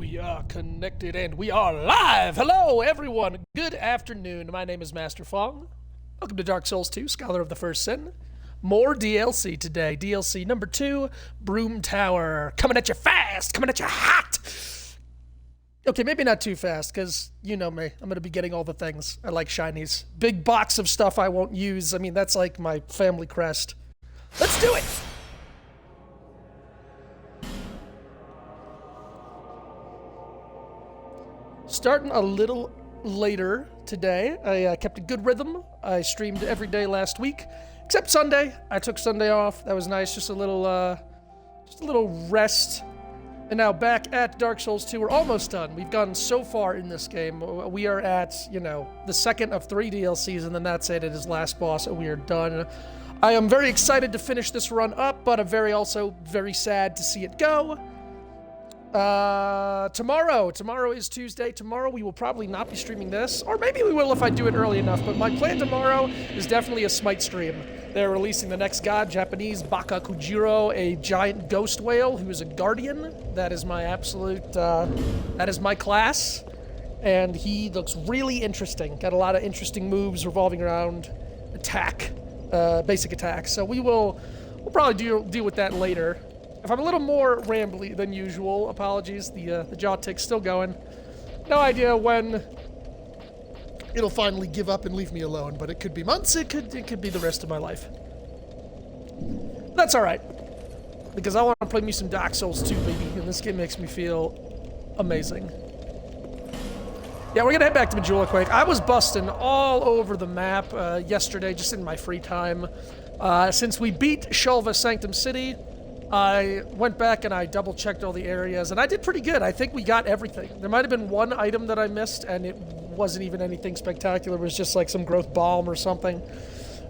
We are connected and we are live! Hello, everyone! Good afternoon. My name is Master Fong. Welcome to Dark Souls 2, Scholar of the First Sin. More DLC today. DLC number 2, Brume Tower. Coming at you fast! Coming at you hot! Okay, maybe not too fast, because you know me. I'm going to be getting all the things. I like shinies. Big box of stuff I won't use. I mean, that's like my family crest. Let's do it! Starting a little later today. I kept a good rhythm. I streamed every day last week, except Sunday. I took Sunday off. That was nice. Just a little rest. And now back at Dark Souls 2. We're almost done. We've gone so far in this game. We are at, the second of 3 DLCs, and then that's it. It is last boss, and we are done. I am very excited to finish this run up, but I'm also very sad to see it go. Tomorrow is Tuesday. Tomorrow we will probably not be streaming this, or maybe we will if I do it early enough, but my plan tomorrow is definitely a Smite stream. They're releasing the next god, Japanese Baka Kujiro, a giant ghost whale who is a guardian. That is my absolute, that is my class, and he looks really interesting. Got a lot of interesting moves revolving around basic attacks, so we'll probably deal with that later. If I'm a little more rambly than usual, apologies. The jaw tick's still going. No idea when it'll finally give up and leave me alone, but it could be months, it could be the rest of my life. That's alright, because I want to play me some Dark Souls 2, baby, and this game makes me feel amazing. Yeah, we're gonna head back to Majula quick. I was busting all over the map yesterday, just in my free time. Since we beat Shulva Sanctum City, I went back and I double-checked all the areas, and I did pretty good. I think we got everything. There might have been one item that I missed, and it wasn't even anything spectacular. It was just like some growth balm or something.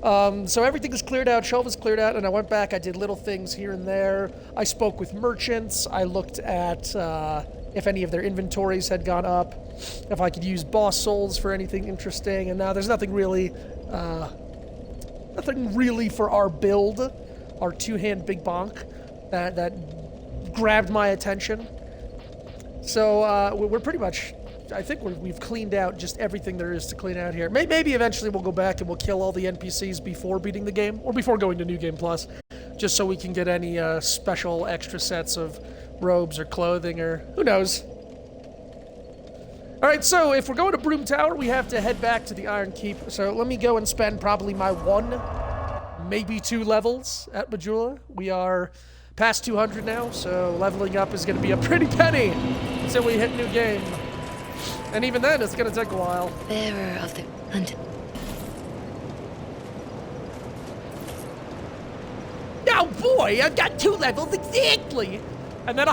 So everything is cleared out, Shulva's cleared out, and I went back, I did little things here and there. I spoke with merchants, I looked at if any of their inventories had gone up, if I could use boss souls for anything interesting, and now there's nothing really for our build, our two-hand big bonk. That grabbed my attention. So we're pretty much, I think we've cleaned out just everything there is to clean out here. Maybe eventually we'll go back and we'll kill all the NPCs before beating the game, or before going to New Game Plus, just so we can get any special extra sets of robes or clothing, or who knows. Alright, so if we're going to Brume Tower, we have to head back to the Iron Keep. So let me go and spend probably my 1, maybe 2 levels at Majula. We are past 200 now, so leveling up is going to be a pretty penny until we hit new game. And even then, it's going to take a while. Bearer of the hunt. Oh boy, I've got 2 levels exactly! And then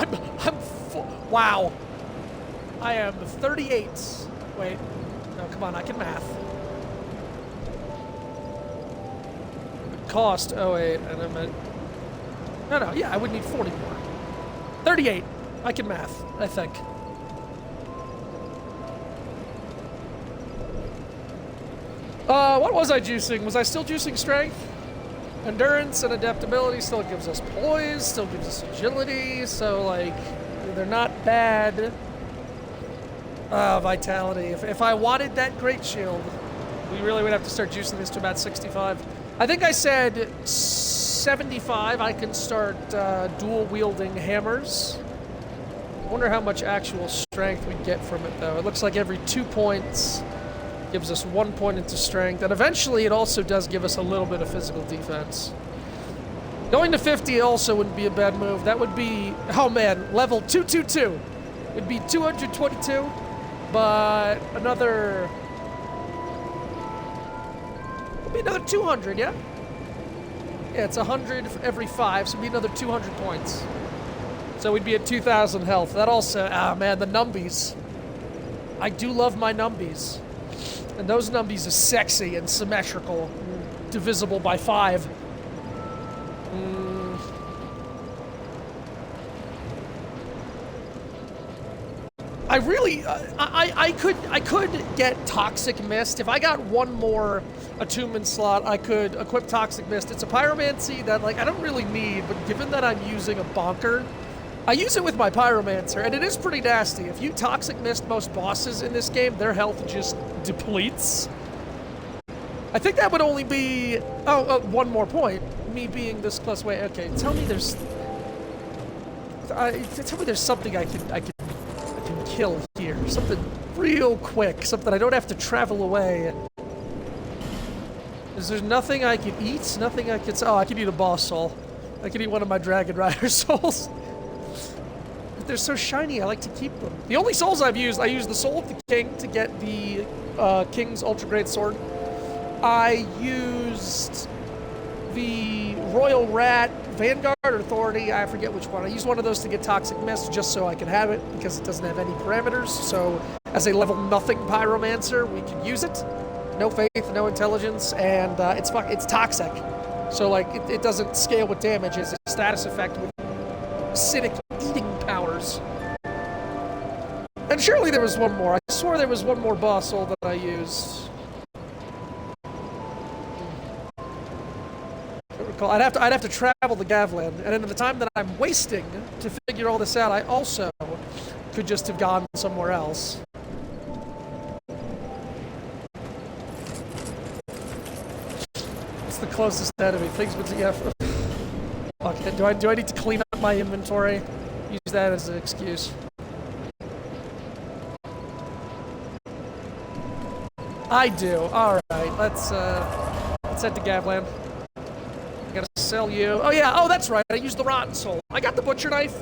wow. I am 38. Wait, no, come on, I can math. Cost, oh wait, and I'm at... No, yeah, I would need 40 more. 38. I can math, I think. What was I juicing? Was I still juicing strength? Endurance and adaptability still gives us poise, still gives us agility, so, like, they're not bad. Vitality. If I wanted that great shield, we really would have to start juicing this to about 65. I think I said 75, I can start dual-wielding hammers. I wonder how much actual strength we'd get from it, though. It looks like every 2 points gives us 1 point into strength, and eventually it also does give us a little bit of physical defense. Going to 50 also wouldn't be a bad move. That would be, oh man, level 222. It'd be 222, but another 200, yeah? Yeah, it's 100 every 5, so it'd be another 200 points. So we'd be at 2,000 health. That also, man, the numbies. I do love my numbies. And those numbies are sexy and symmetrical, divisible by 5. I really, I could get Toxic Mist. If I got 1 more attunement slot, I could equip Toxic Mist. It's a pyromancy that, like, I don't really need, but given that I'm using a bonker, I use it with my Pyromancer, and it is pretty nasty. If you Toxic Mist most bosses in this game, their health just depletes. I think that would only be... Oh, one more point. Me being this close away. Okay, tell me there's... tell me there's something I can kill here. Something real quick. Something I don't have to travel away. Is there nothing I can eat? Nothing I can... Oh, I can eat a boss soul. I can eat one of my Dragon Rider souls. But they're so shiny, I like to keep them. The only souls I've used, I used the Soul of the King to get the King's Ultra Great Sword. I used the Royal Rat Vanguard or Authority, I forget which one. I used one of those to get Toxic Mist just so I can have it because it doesn't have any parameters. So as a level nothing Pyromancer, we can use it. No faith, no intelligence, and it's toxic. So like it doesn't scale with damage. It's a status effect with acidic eating powers. And surely there was one more. I swore there was one more boss soul that I used. I'd have to travel to Gavlan, and in the time that I'm wasting to figure all this out, I also could just have gone somewhere else. It's the closest enemy. Things with yeah. Okay, do I need to clean up my inventory? Use that as an excuse. I do. All right, let's head to Gavlan. I gotta sell you. Oh yeah, oh that's right, I used the Rotten Soul. I got the Butcher Knife,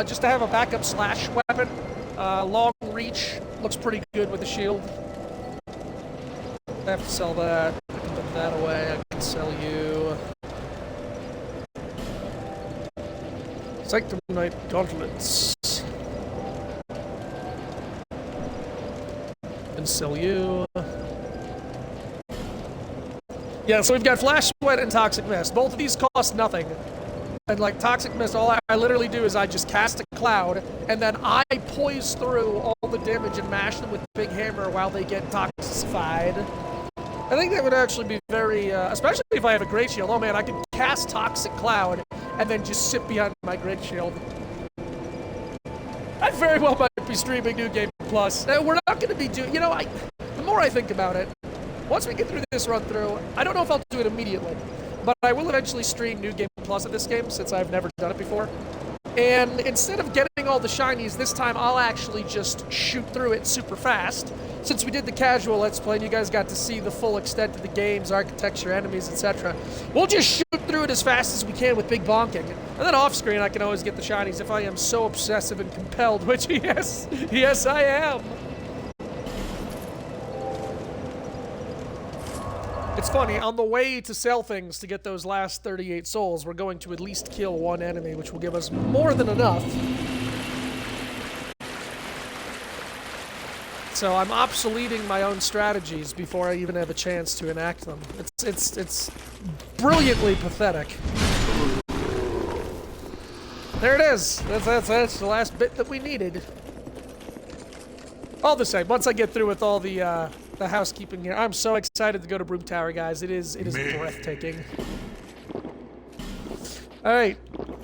just to have a backup slash weapon. Long reach, looks pretty good with the shield. I have to sell that. I can put that away, I can sell you. Sanctum Knight Gauntlets. And sell you. Yeah, so we've got Flash Sweat and Toxic Mist. Both of these cost nothing. And like Toxic Mist, all I literally do is I just cast a cloud, and then I poise through all the damage and mash them with Big Hammer while they get toxified. I think that would actually be very, especially if I have a Great Shield. Oh man, I can cast Toxic Cloud and then just sit behind my Great Shield. I very well might be streaming New Game Plus. We're not going to be doing, the more I think about it, once we get through this run-through, I don't know if I'll do it immediately, but I will eventually stream New Game Plus of this game since I've never done it before. And instead of getting all the shinies, this time I'll actually just shoot through it super fast. Since we did the casual Let's Play and you guys got to see the full extent of the game's architecture, enemies, etc., we'll just shoot through it as fast as we can with big bonking. And then off-screen I can always get the shinies if I am so obsessive and compelled, which yes I am. It's funny, on the way to sell things to get those last 38 souls, we're going to at least kill one enemy, which will give us more than enough. So I'm obsoleting my own strategies before I even have a chance to enact them. It's brilliantly pathetic. There it is. That's the last bit that we needed. All the same, once I get through with all the housekeeping here, I'm so excited to go to Brume Tower, guys. It is breathtaking. All right,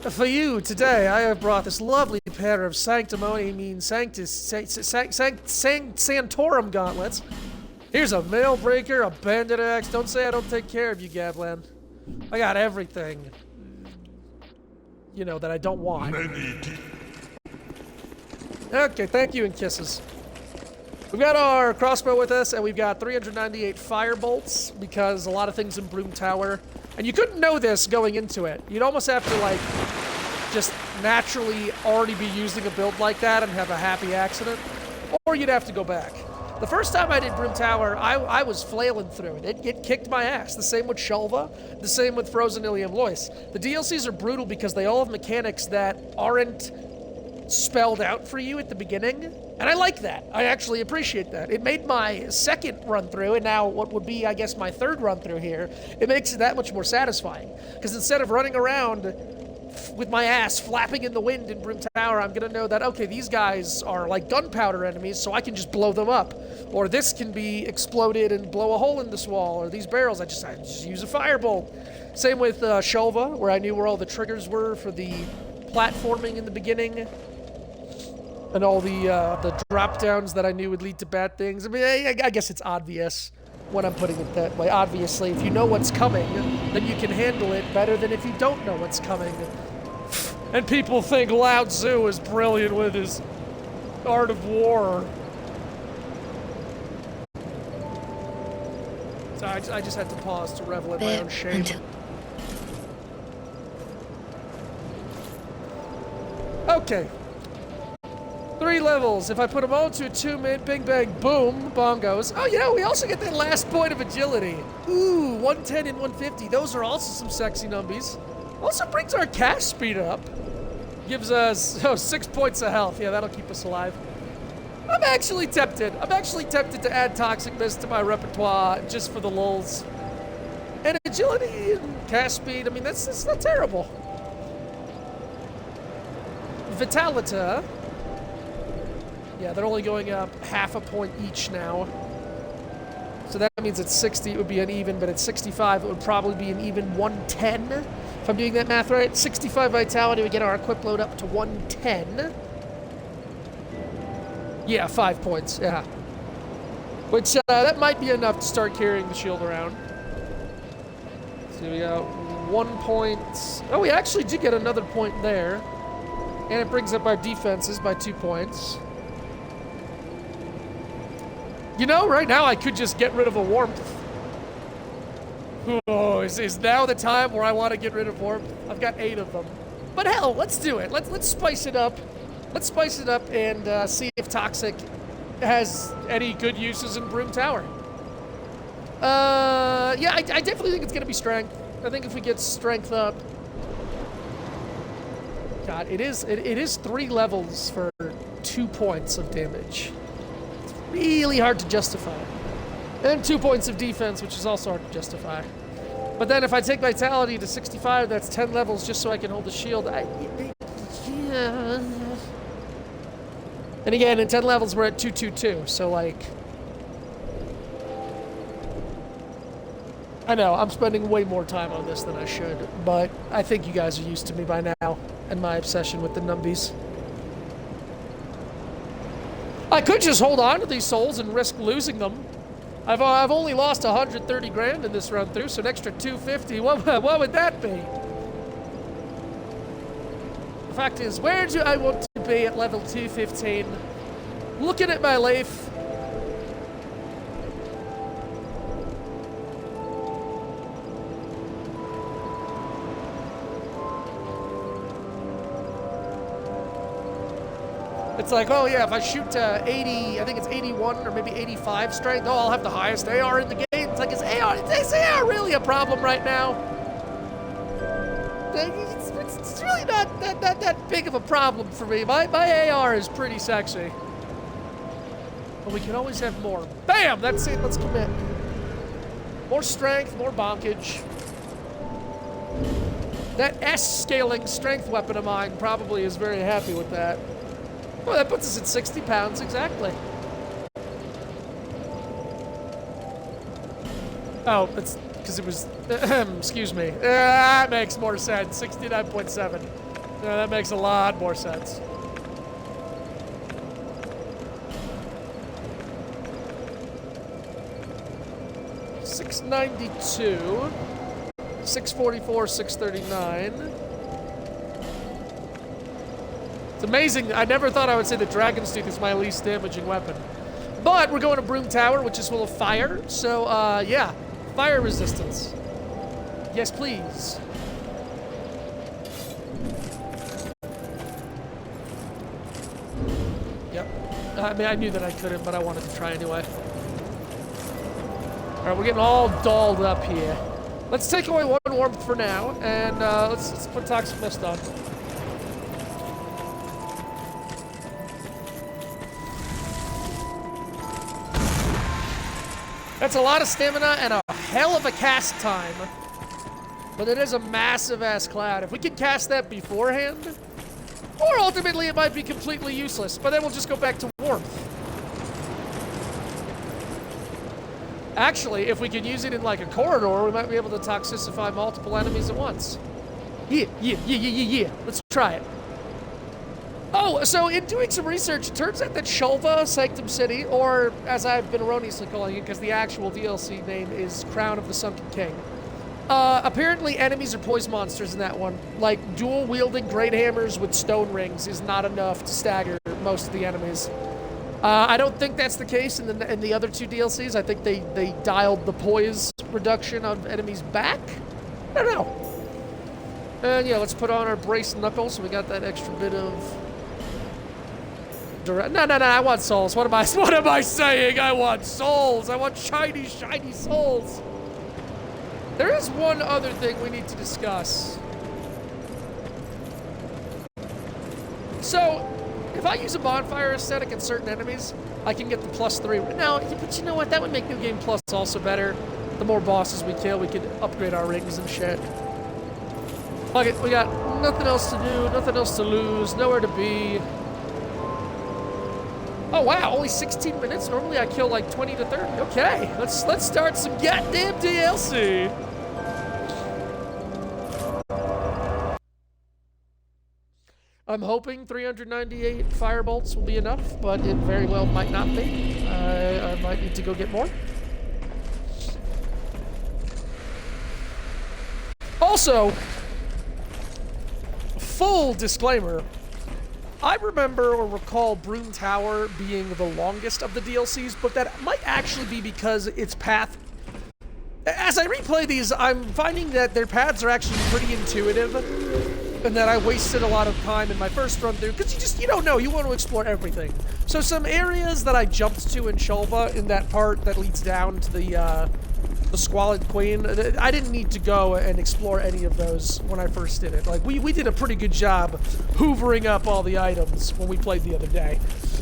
for you today, I have brought this lovely pair of Sanctimony means Sanctus Santorum gauntlets. Here's a Mail Breaker, a Bandit Axe. Don't say I don't take care of you, Gavlan. I got everything, that I don't want. Okay, thank you and kisses. We've got our crossbow with us, and we've got 398 fire bolts, because a lot of things in Brume Tower, and you couldn't know this going into it. You'd almost have to, just naturally already be using a build like that and have a happy accident, or you'd have to go back. The first time I did Brume Tower, I was flailing through it. It kicked my ass. The same with Shulva, the same with Frozen Ilium Lois. The DLCs are brutal because they all have mechanics that aren't spelled out for you at the beginning, and I like that. I actually appreciate that. It made my second run through, and now what would be, I guess, my third run through here, it makes it that much more satisfying. Because instead of running around with my ass flapping in the wind in Brume Tower, I'm gonna know that, okay, these guys are like gunpowder enemies, so I can just blow them up. Or this can be exploded and blow a hole in this wall, or these barrels, I just use a firebolt. Same with Shulva, where I knew where all the triggers were for the platforming in the beginning. And all the drop downs that I knew would lead to bad things. I mean, I guess it's obvious when I'm putting it that way. Obviously, if you know what's coming, then you can handle it better than if you don't know what's coming. And people think Lao Tzu is brilliant with his art of war. So I just had to pause to revel in my own shame. Okay. 3 levels. If I put them all to a 2-minute, bing, bang, boom, bongos. Oh, yeah, we also get that last point of agility. Ooh, 110 and 150. Those are also some sexy numbies. Also brings our cast speed up. Gives us 6 points of health. Yeah, that'll keep us alive. I'm actually tempted. To add Toxic Mist to my repertoire just for the lulz. And agility and cast speed, I mean, that's not terrible. Vitalita. Yeah, they're only going up half a point each now. So that means at 60 it would be an even, but at 65 it would probably be an even 110. If I'm doing that math right. 65 vitality, we get our equip load up to 110. Yeah, 5 points, yeah. Which, that might be enough to start carrying the shield around. So we got 1 point. Oh, we actually do get another point there. And it brings up our defenses by 2 points. You know, right now I could just get rid of a warmth. Oh, is now the time where I want to get rid of warmth? I've got 8 of them. But hell, let's do it. Let's spice it up. Let's spice it up and see if Toxic has any good uses in Brume Tower. Yeah, I definitely think it's going to be strength. I think if we get strength up... God, it is 3 levels for 2 points of damage. It's really hard to justify. And 2 points of defense, which is also hard to justify. But then if I take Vitality to 65, that's 10 levels just so I can hold the shield. Yeah. And again, in 10 levels, we're at 222, so like... I know, I'm spending way more time on this than I should, but I think you guys are used to me by now, and my obsession with the numbies. I could just hold on to these souls and risk losing them. I've only lost 130 grand in this run through, so an extra 250, what would that be? The fact is, where do I want to be at level 215? Looking at my life. It's like, oh yeah, if I shoot 80, I think it's 81 or maybe 85 strength, oh, I'll have the highest AR in the game. It's like, is AR really a problem right now? It's really not that big of a problem for me. My AR is pretty sexy. But we can always have more. Bam! That's it. Let's commit. More strength, more bonkage. That S-scaling strength weapon of mine probably is very happy with that. Well, that puts us at 60 pounds, exactly. Oh, it's because it was... excuse me. That makes more sense. 69.7. That makes a lot more sense. $692. 644, 639. It's amazing. I never thought I would say the Dragon's Tooth is my least damaging weapon. But we're going to Brume Tower, which is full of fire. So, yeah. Fire resistance. Yes, please. Yep. I mean, I knew that I couldn't, but I wanted to try anyway. Alright, we're getting all dolled up here. Let's take away 1 warmth for now, and let's put Toxic Mist on. That's a lot of stamina and a hell of a cast time. But it is a massive-ass cloud. If we can cast that beforehand, or ultimately it might be completely useless, but then we'll just go back to warmth. Actually, if we could use it in like a corridor, we might be able to toxicify multiple enemies at once. Yeah. Let's try it. Oh, so in doing some research, it turns out that Shulva, Sanctum City, or as I've been erroneously calling it, because the actual DLC name is Crown of the Sunken King. Apparently enemies are poison monsters in that one. Like, dual-wielding great hammers with stone rings is not enough to stagger most of the enemies. I don't think that's the case in the other two DLCs. I think they dialed the poise reduction of enemies back. I don't know. And yeah, let's put on our braced knuckles so we got that extra bit of... No, I want souls. What am I saying? I want souls. I want shiny souls. There is one other thing we need to discuss. So, if I use a bonfire aesthetic in certain enemies, I can get the +3. Now, but you know what? That would make New Game Plus also better. The more bosses we kill, we could upgrade our rings and shit. Fuck it, we got nothing else to do, nothing else to lose, nowhere to be. Oh wow, only 16 minutes? Normally I kill like 20 to 30. Okay, let's start some goddamn DLC. I'm hoping 398 firebolts will be enough, but it very well might not be. I might need to go get more. Also, full disclaimer, I remember or recall Brume Tower being the longest of the DLCs, but that might actually be because its path... As I replay these, I'm finding that their paths are actually pretty intuitive, and that I wasted a lot of time in my first run through, because you don't know, you want to explore everything. So some areas that I jumped to in Shulva, in that part that leads down to the Squalid Queen, I didn't need to go and explore any of those when I first did it. Like, we did a pretty good job hoovering up all the items when we played the other day.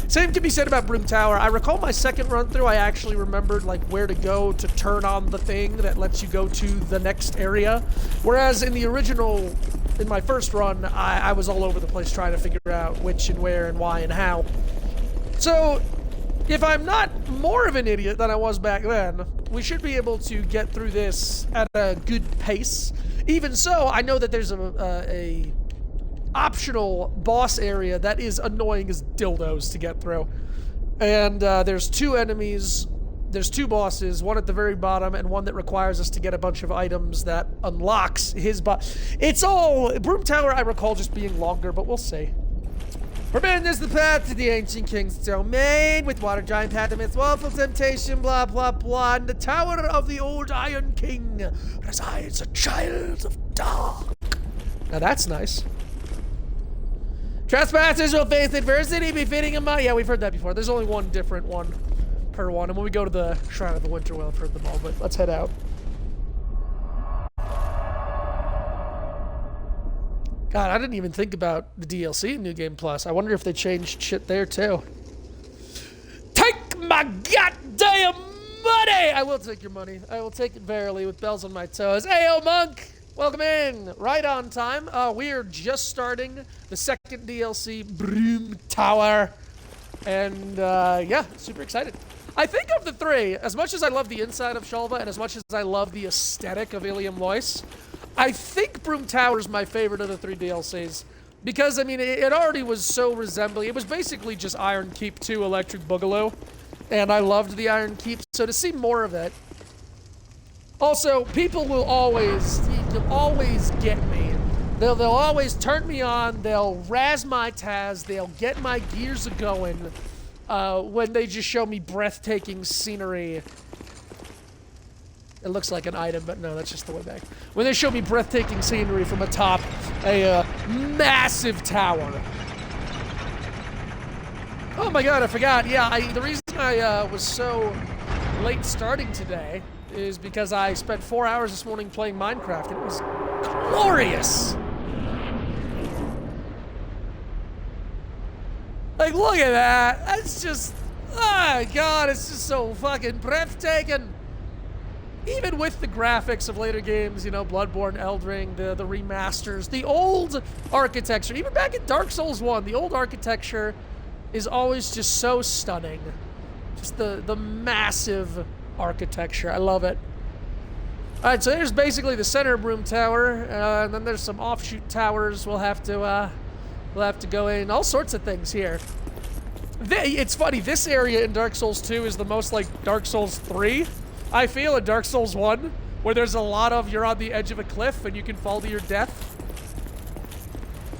Same can be said about Brume Tower. I recall my second run through, I actually remembered like where to go to turn on the thing that lets you go to the next area. Whereas in the original, in my first run, I was all over the place trying to figure out which and where and why and how. So, if I'm not more of an idiot than I was back then, we should be able to get through this at a good pace. Even so, I know that there's a optional boss area that is annoying as dildos to get through. And there's two enemies, there's two bosses, one at the very bottom and one that requires us to get a bunch of items that unlocks his It's all... Brume Tower, I recall just being longer, but we'll see. Forbidden is the path to the ancient king's domain, with water giant path amidst woeful temptation, blah, blah, blah. In the tower of the old Iron King resides a child of dark. Now that's nice. Trespassers will face adversity befitting a mind. Yeah, we've heard that before. There's only one different one per one. And when we go to the Shrine of the Winter, we'll have heard them all, but let's head out. God, I didn't even think about the DLC in New Game Plus. I wonder if they changed shit there, too. Take my goddamn money! I will take your money. I will take it verily with bells on my toes. Ayo, monk! Welcome in. Right on time. We are just starting the second DLC, Brume Tower. And, yeah, super excited. I think of the three, as much as I love the inside of Shulva and as much as I love the aesthetic of Ilium Lois, I think Brume Tower is my favorite of the three DLCs. Because, I mean, it already was so resembling. It was basically just Iron Keep 2 Electric Boogaloo. And I loved the Iron Keep, so to see more of it. Also, people will always get me. They'll always turn me on, they'll razz my Taz, they'll get my gears a-going when they just show me breathtaking scenery. It looks like an item, but no, that's just the way back. When they show me breathtaking scenery from atop a massive tower. Oh my god, I forgot. Yeah, the reason I was so late starting today is because I spent 4 hours this morning playing Minecraft, and it was glorious! Like, look at that! That's just... oh god, it's just so fucking breathtaking! Even with the graphics of later games, you know, Bloodborne, Eldring, the remasters, the old architecture, even back in Dark Souls 1, the old architecture is always just so stunning. Just the massive architecture. I love it. Alright, so there's basically the center of Brume Tower, and then there's some offshoot towers we'll have to We'll have to go in. All sorts of things here. It's funny, this area in Dark Souls 2 is the most like Dark Souls 3, I feel, in Dark Souls 1, where there's a lot of you're on the edge of a cliff and you can fall to your death.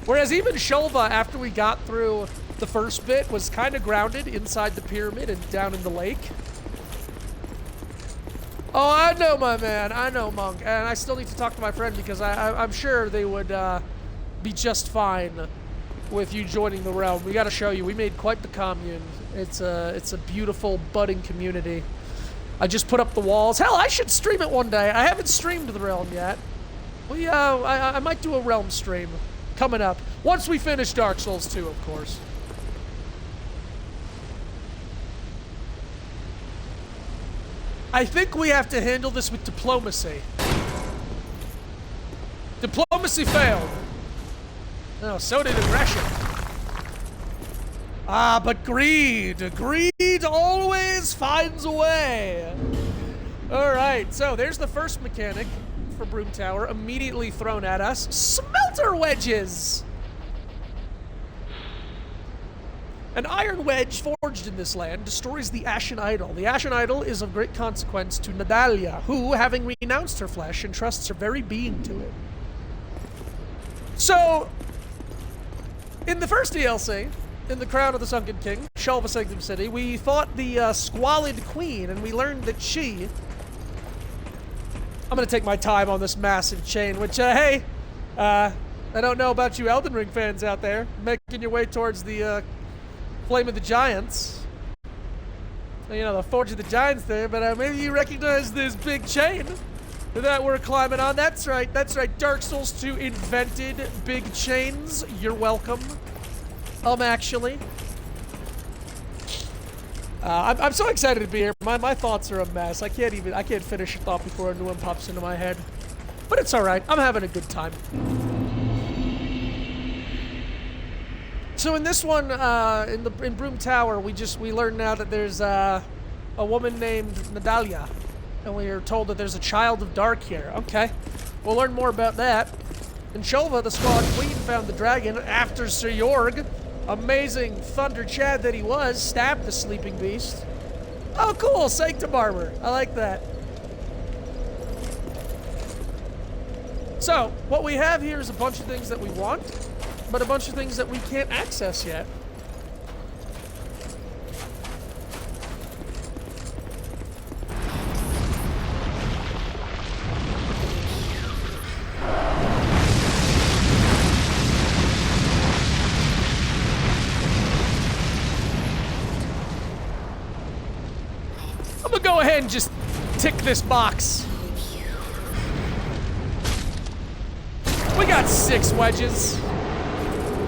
Whereas even Shulva, after we got through the first bit, was kind of grounded inside the pyramid and down in the lake. Oh, I know, my man. I know, Monk. And I still need to talk to my friend because I'm sure they would be just fine with you joining the realm. We got to show you. We made quite the commune. It's a beautiful, budding community. I just put up the walls. Hell, I should stream it one day. I haven't streamed the realm yet. I might do a realm stream coming up. Once we finish Dark Souls 2, of course. I think we have to handle this with diplomacy. Diplomacy failed. No, so did aggression. Ah, but greed. Greed always finds a way. Alright, so there's the first mechanic for Brume Tower, immediately thrown at us. Smelter wedges! An iron wedge forged in this land destroys the Ashen Idol. The Ashen Idol is of great consequence to Nadalia, who, having renounced her flesh, entrusts her very being to it. So, in the first DLC, in the Crown of the Sunken King, Shulva Sanctum City, we fought the Squalid Queen, and we learned that she... I'm gonna take my time on this massive chain, which, hey, I don't know about you Elden Ring fans out there, making your way towards the, Flame of the Giants. You know, the Forge of the Giants there, but maybe you recognize this big chain that we're climbing on. That's right, Dark Souls 2 invented big chains. You're welcome. Actually. I'm so excited to be here. My thoughts are a mess. I can't finish a thought before a new one pops into my head. But it's alright, I'm having a good time. So in this one, in Brume Tower, we learn now that there's a woman named Nadalia, and we are told that there's a child of dark here. Okay, we'll learn more about that. And Shulva, the Squalid Queen, found the dragon after Sir Jorg, amazing Thunder Chad that he was, stabbed the sleeping beast. Oh, cool, Sanctum Armor. I like that. So what we have here is a bunch of things that we want, but a bunch of things that we can't access yet. I'm gonna go ahead and just tick this box. We got 6 wedges.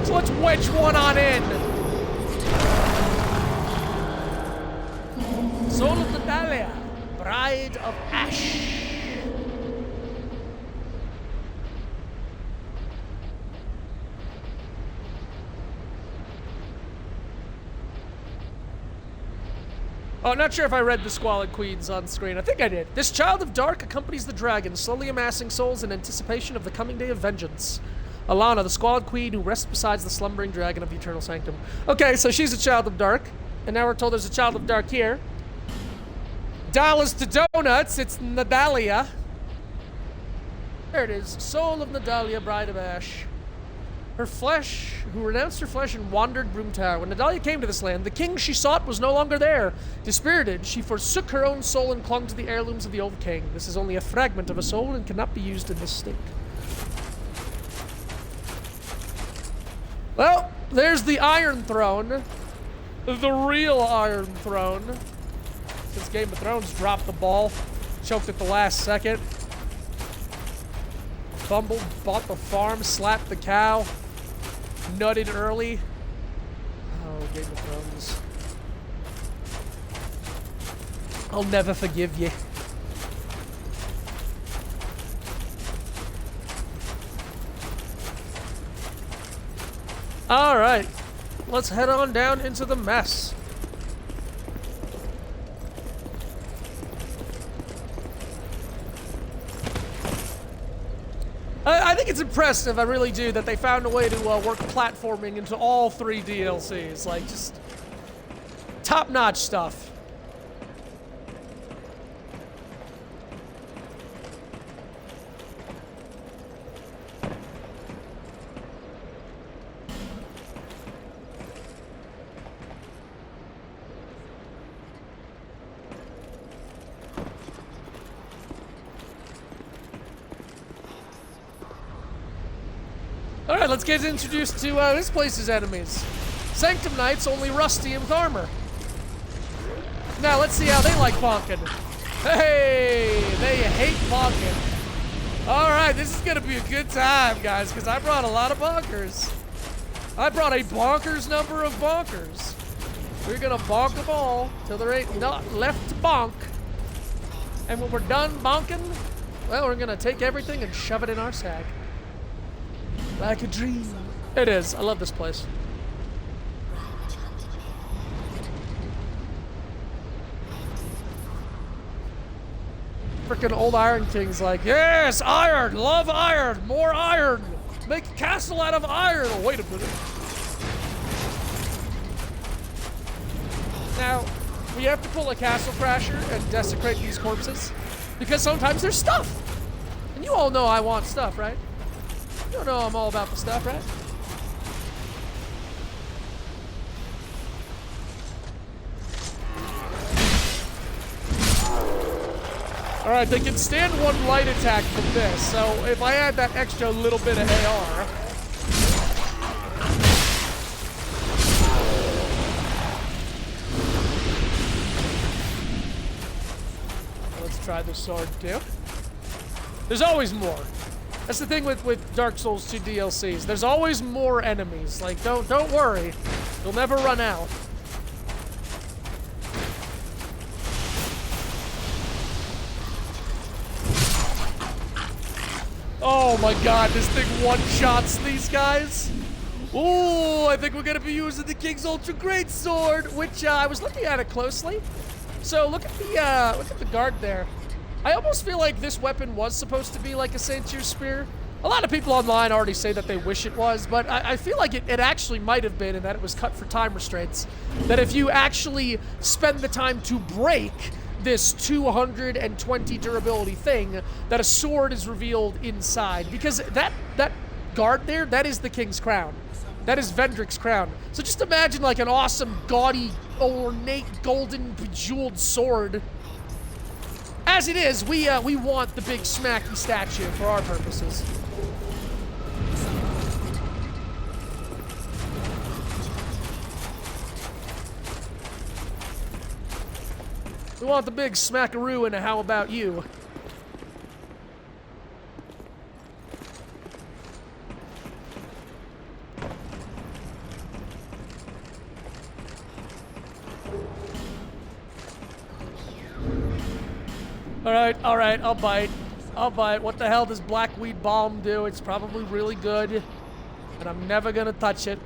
So let's wedge one on in. Soul of Nadalia, Bride of Ash. Oh, not sure if I read the Squalid Queens on screen. I think I did. This child of dark accompanies the dragon, slowly amassing souls in anticipation of the coming day of vengeance. Alana, the Squalid Queen who rests beside the slumbering dragon of the Eternal Sanctum. Okay, so she's a child of dark, and now we're told there's a child of dark here. Dollars to donuts, it's Nadalia. There it is, Soul of Nadalia, Bride of Ash. Her flesh, who renounced her flesh and wandered Brume Tower. When Nadalia came to this land, the king she sought was no longer there. Dispirited, she forsook her own soul and clung to the heirlooms of the old king. This is only a fragment of a soul and cannot be used in this state. Well, there's the Iron Throne. The real Iron Throne. Since Game of Thrones dropped the ball. Choked at the last second. Fumbled, bought the farm, slapped the cow. Nutted early. Oh, Game of Thrones. I'll never forgive you. All right, let's head on down into the mess. I think it's impressive, I really do, that they found a way to work platforming into all 3 DLCs. Like, just top-notch stuff. Alright, let's get introduced to this place's enemies. Sanctum Knights, only rusty and with armor. Now, let's see how they like bonking. Hey, they hate bonking. Alright, this is gonna be a good time, guys, because I brought a lot of bonkers. I brought a bonkers number of bonkers. We're gonna bonk them all till there ain't not left to bonk. And when we're done bonking, well, we're gonna take everything and shove it in our sack. Like a dream. It is. I love this place. Freaking old Iron King's like, yes, iron, love iron, more iron. Make a castle out of iron. Oh, wait a minute. Now, we have to pull a castle crasher and desecrate these corpses because sometimes there's stuff. And you all know I want stuff, right? You know I'm all about the stuff, right? Alright, they can stand 1 light attack from this, so if I add that extra little bit of AR... Let's try the sword too. There's always more. That's the thing with Dark Souls 2 DLCs. There's always more enemies. Like, don't worry. You'll never run out. Oh my god, this thing one-shots these guys. Ooh, I think we're gonna be using the King's Ultra Great Sword, which I was looking at it closely. So look at the guard there. I almost feel like this weapon was supposed to be like a Saint-Cyr spear. A lot of people online already say that they wish it was, but I feel like it actually might have been, and that it was cut for time restraints. That if you actually spend the time to break this 220 durability thing, that a sword is revealed inside. Because that guard there, that is the King's crown. That is Vendrick's crown. So just imagine like an awesome, gaudy, ornate, golden, bejeweled sword. As it is, we want the big smacky statue for our purposes. We want the big smackaroo, and how about you? Alright, I'll bite. I'll bite. What the hell does Blackweed Balm do? It's probably really good, and I'm never gonna touch it.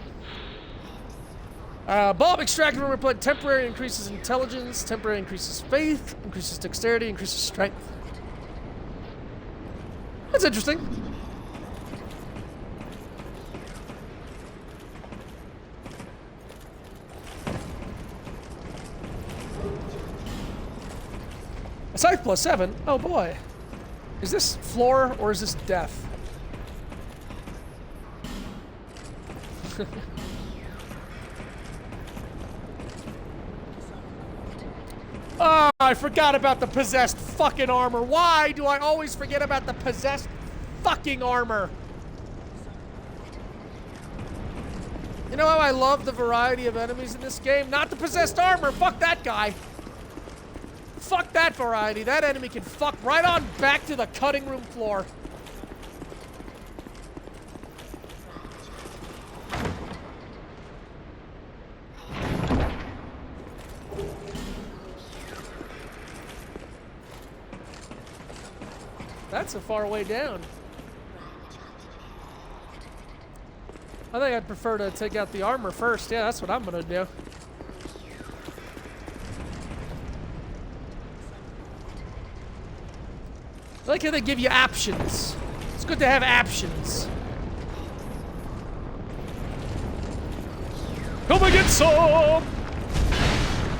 Bulb extracted from replant temporary increases intelligence, temporary increases faith, increases dexterity, increases strength. That's interesting. A scythe plus 7? Oh boy. Is this floor or is this death? Oh, I forgot about the possessed fucking armor. Why do I always forget about the possessed fucking armor? You know how I love the variety of enemies in this game? Not the possessed armor. Fuck that guy. Fuck that variety. That enemy can fuck right on back to the cutting room floor. That's a far way down. I think I'd prefer to take out the armor first. Yeah, that's what I'm gonna do. I like how they give you options. It's good to have options. Come and get some!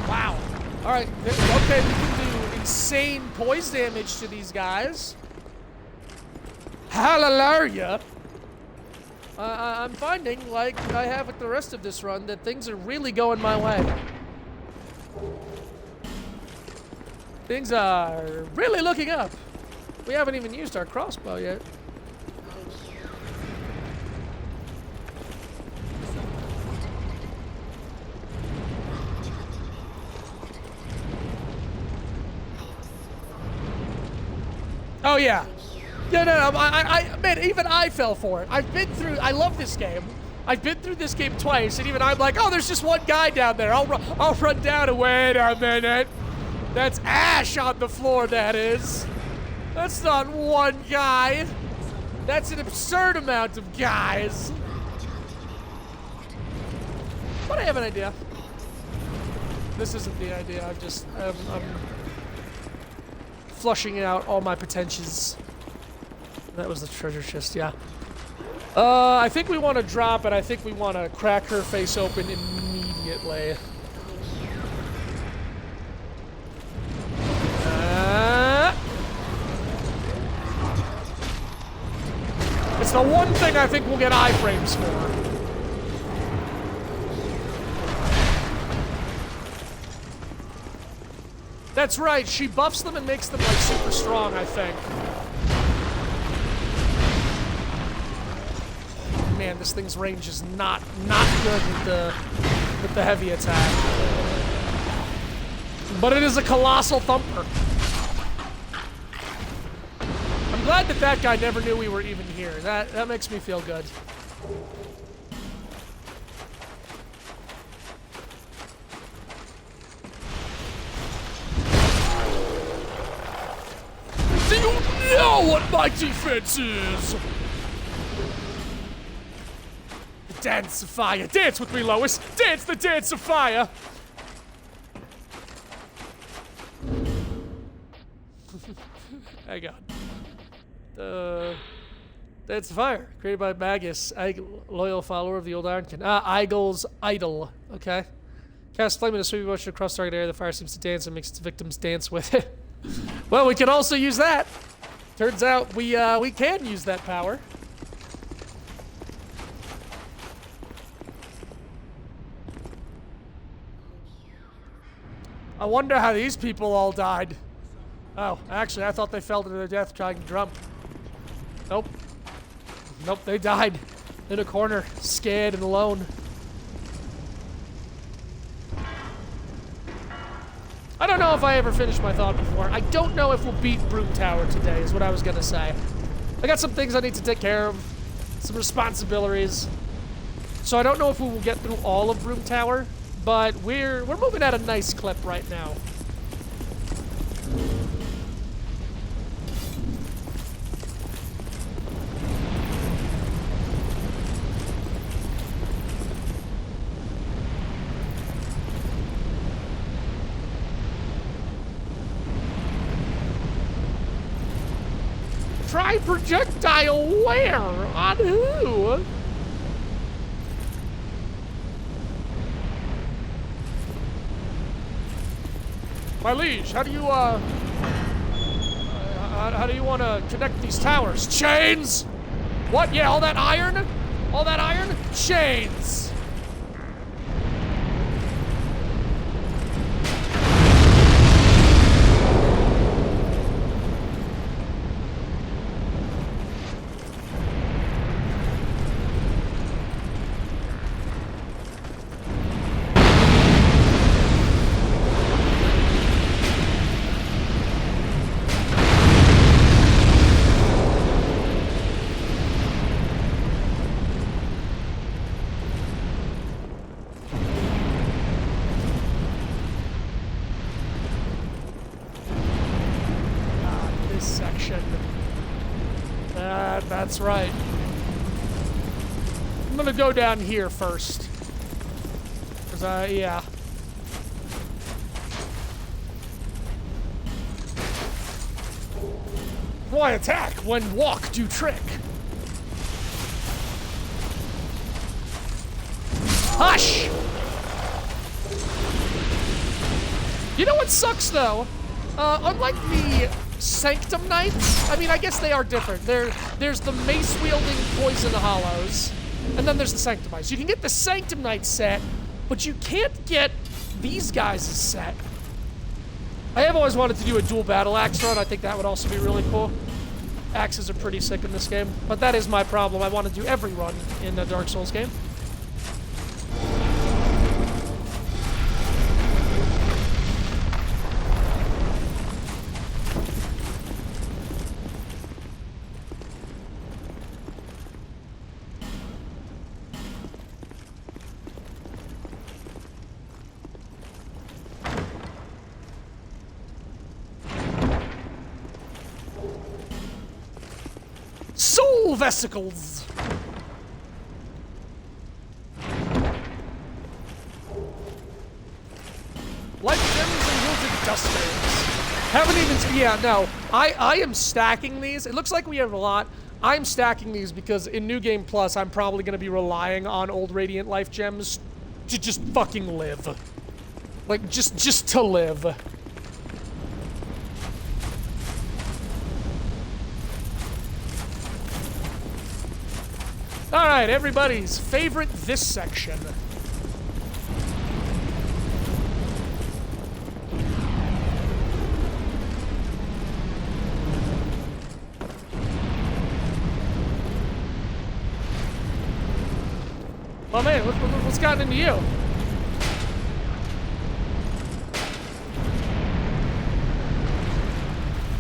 Wow. Alright, okay, we can do insane poise damage to these guys. Hallelujah! I'm finding, like I have with the rest of this run, that things are really going my way. Things are really looking up. We haven't even used our crossbow yet. Oh yeah. Yeah, no, man, even I fell for it. I love this game. I've been through this game twice, and even I'm like, oh, there's just one guy down there. I'll run down and wait a minute. That's ash on the floor, that is. That's not one guy. That's an absurd amount of guys. But I have an idea. This isn't the idea. I'm flushing out all my potentials. That was the treasure chest, yeah. I think we want to drop it. I think we want to crack her face open immediately. It's the one thing I think we'll get iframes for. That's right, she buffs them and makes them, like, super strong, I think. Man, this thing's range is not good with the heavy attack. But it is a colossal thumper. I'm glad that guy never knew we were even here. That makes me feel good. Do you know what my defense is? The dance of fire. Dance with me, Lois. Dance the dance of fire. Hang on. Dance of fire. Created by Magus, loyal follower of the old Iron King. Eigel's idol. Okay. Cast flame in a sweeping motion across target area. The fire seems to dance and makes its victims dance with it. Well, we can also use that. Turns out we can use that power. I wonder how these people all died. Oh, actually, I thought they fell to their death trying to jump. Nope. Nope, they died in a corner, scared and alone. I don't know if I ever finished my thought before. I don't know if we'll beat Brume Tower today, is what I was gonna say. I got some things I need to take care of, some responsibilities. So I don't know if we will get through all of Brume Tower, but we're moving at a nice clip right now. Try projectile where? On who? My liege, how do you want to connect these towers? Chains? What? Yeah, all that iron? All that iron? Chains. That's right. I'm gonna go down here first. Cause yeah. Why attack when walk do trick? Hush! You know what sucks though? Unlike the Sanctum Knights, I mean, I guess they are different. There's the mace-wielding Poison Hollows, and then there's the Sanctumites. You can get the Sanctum Knight set, but you can't get these guys' set. I have always wanted to do a dual battle axe run. I think that would also be really cool. Axes are pretty sick in this game, but that is my problem. I want to do every run in a Dark Souls game. Soul vesicles! Life gems and wilted dusters. Haven't even, yeah, no. I am stacking these. It looks like we have a lot. I'm stacking these because in New Game Plus, I'm probably going to be relying on old Radiant Life Gems to just fucking live. Like, just to live. All right, everybody's favorite this section. Oh man, what's gotten into you?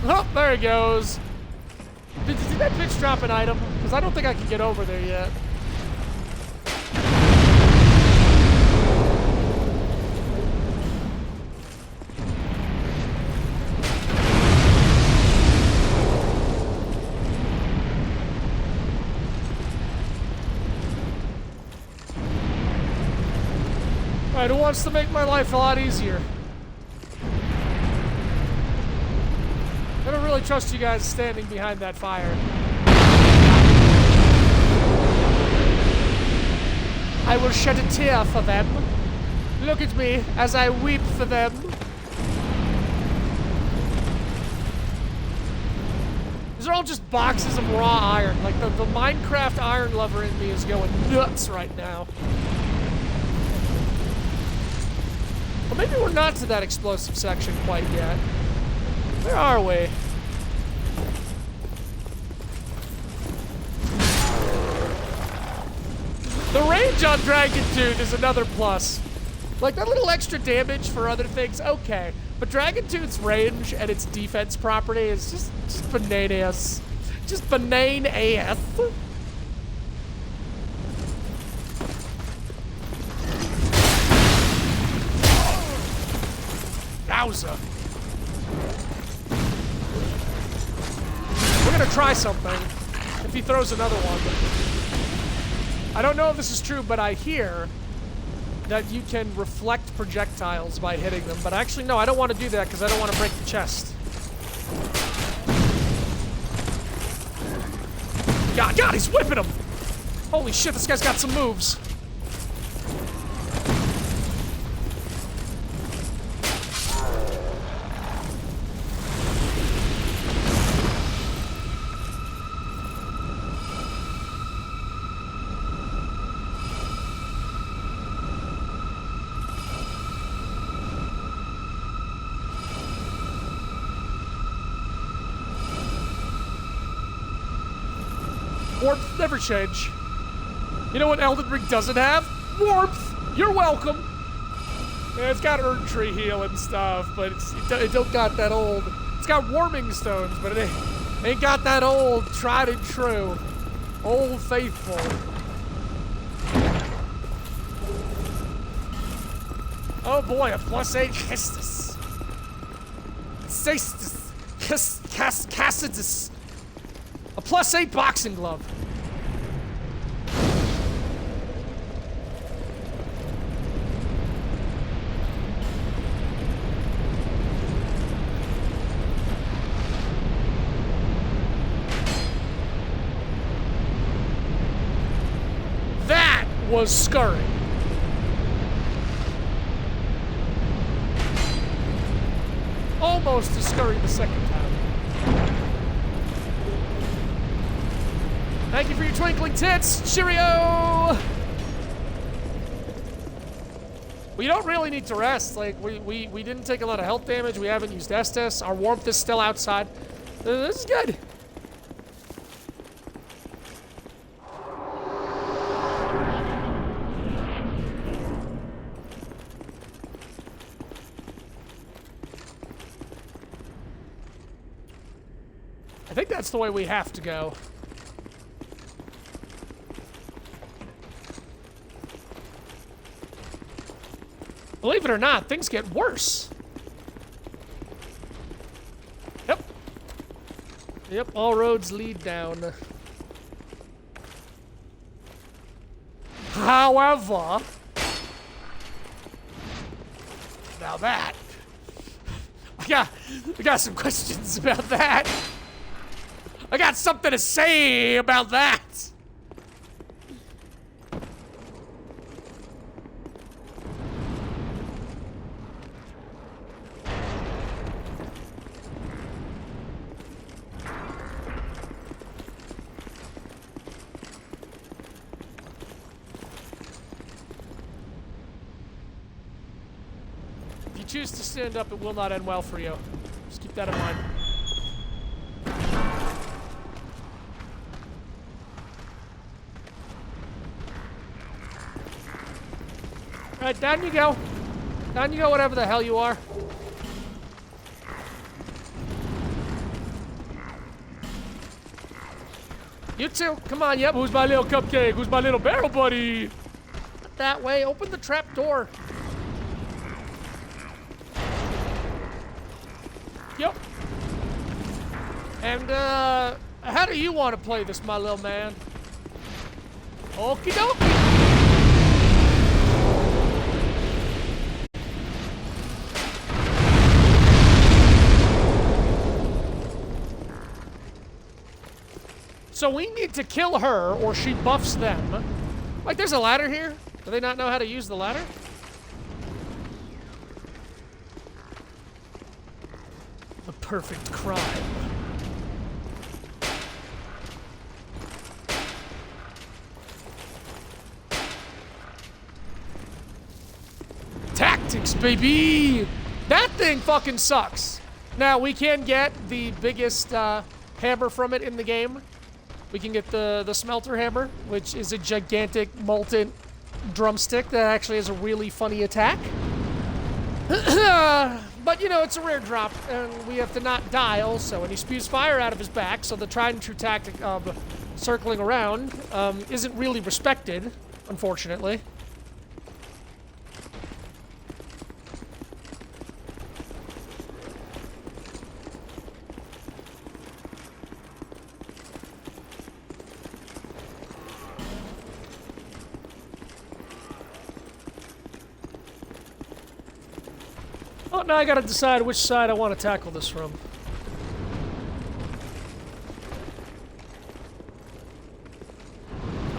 Oh, there he goes. Did that bitch drop an item? Because I don't think I can get over there yet. Alright, who wants to make my life a lot easier? I don't really trust you guys standing behind that fire. I will shed a tear for them. Look at me as I weep for them. These are all just boxes of raw iron. Like, the Minecraft iron lover in me is going nuts right now. Well, maybe we're not to that explosive section quite yet. Where are we? The range on Dragon Tooth is another plus. Like, that little extra damage for other things, okay. But Dragon Tooth's range and its defense property is just bananas. Just banana-ass. Yowza. We're gonna try something. If he throws another one. I don't know if this is true, but I hear that you can reflect projectiles by hitting them. But actually, no, I don't want to do that because I don't want to break the chest. God, he's whipping him! Holy shit, this guy's got some moves. Warmth never change. You know what Elden Ring doesn't have? Warmth! You're welcome! Yeah, it's got Erd Tree heal and stuff, but it don't got that old. It's got warming stones, but it ain't got that old tried and true. Old faithful. Oh boy, a +8 Kestis. Cassidus. A +8 boxing glove. was scurry. Almost a scurry the second time. Thank you for your twinkling tits. Cheerio! Well, you don't really need to rest. Like, we didn't take a lot of health damage. We haven't used Estes. Our warmth is still outside. This is good. I think that's the way we have to go. Believe it or not, things get worse. Yep. Yep, all roads lead down. However, now that, I got some questions about that. I got something to say about that. If you choose to stand up, it will not end well for you. Just keep that in mind. Alright, down you go. Down you go, whatever the hell you are. You too. Come on, yep. Who's my little cupcake? Who's my little barrel buddy? Not that way. Open the trap door. Yep. And, how do you want to play this, my little man? Okie dokie. So we need to kill her, or she buffs them. Like, there's a ladder here. Do they not know how to use the ladder? The perfect crime. Tactics, baby! That thing fucking sucks. Now, we can get the biggest hammer from it in the game. We can get the smelter hammer, which is a gigantic molten drumstick that actually has a really funny attack. But, you know, it's a rare drop, and we have to not die also. And he spews fire out of his back, so the tried and true tactic of circling around isn't really respected, unfortunately. Oh, now I gotta decide which side I want to tackle this from.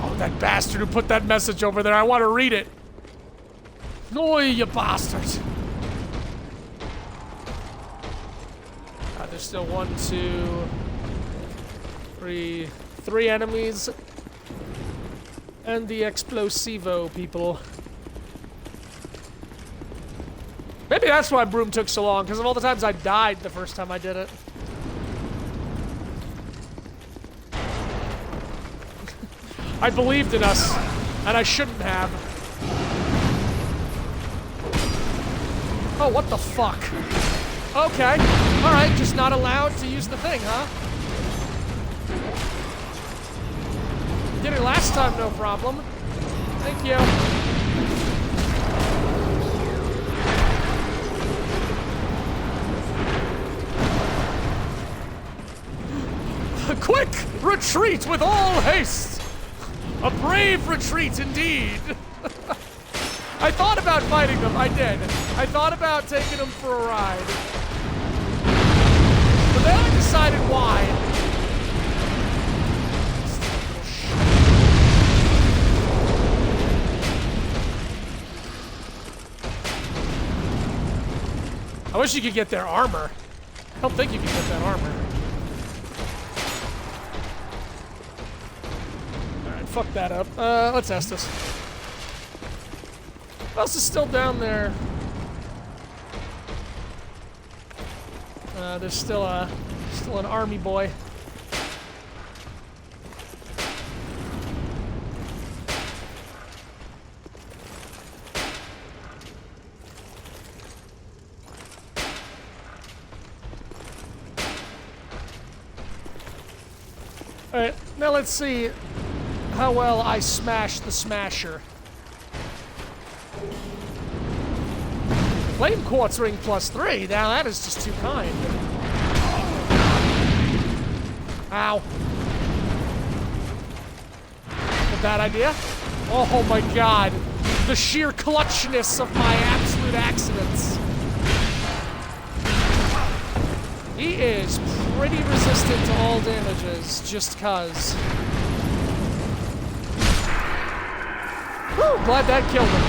Oh, that bastard who put that message over there. I want to read it. Oh, you bastard. There's still 1, 2, 3... 3 enemies. And the explosivo people. Maybe that's why Brume took so long, because of all the times I died the first time I did it. I believed in us, and I shouldn't have. Oh, what the fuck? Okay. Alright, just not allowed to use the thing, huh? Did it last time, no problem. Thank you. Quick! Retreat with all haste! A brave retreat indeed! I thought about fighting them, I did. I thought about taking them for a ride. But then I decided why. I wish you could get their armor. I don't think you can get that armor. Alright, fuck that up. Let's ask this. What else is still down there? There's still an army boy. Alright, now let's see how well I smash the smasher. Flame Quartz Ring +3, now that is just too kind. Ow. A bad idea? Oh my god. The sheer clutchness of my absolute accidents. He is pretty resistant to all damages, just cuz. Whew, glad that killed him.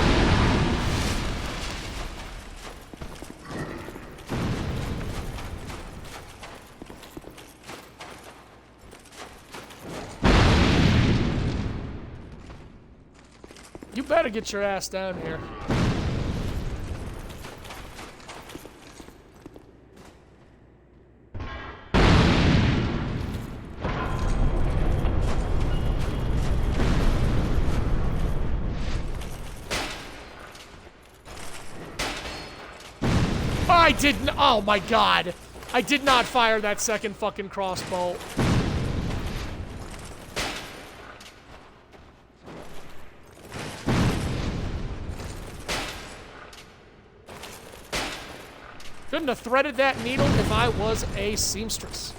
You better get your ass down here. I didn't. Oh my god. I did not fire that second fucking crossbow. Couldn't have threaded that needle if I was a seamstress.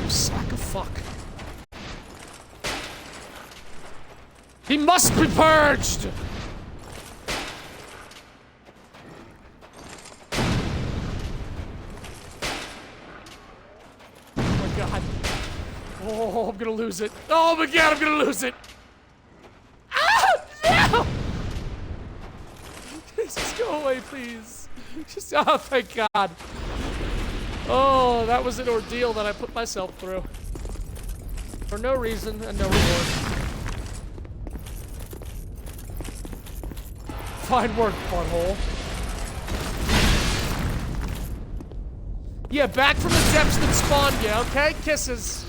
Sack of fuck. He must be purged! Oh my god. Oh, I'm gonna lose it. Oh my god, I'm gonna lose it! Ah! No! Just go away, please. Just, oh, thank god. Oh, that was an ordeal that I put myself through. For no reason and no reward. Fine work, butthole. Yeah, back from the depths that spawned you, okay? Kisses.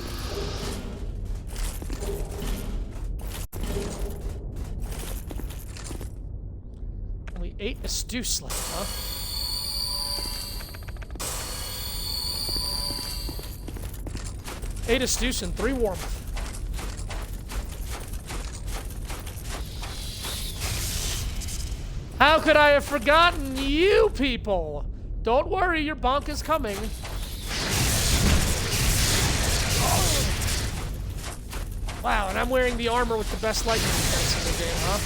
Only 8 Astute left, huh? Eight Astute and 3 Warmth. How could I have forgotten you people? Don't worry, your bonk is coming. Wow, and I'm wearing the armor with the best lightning defense in the game, huh?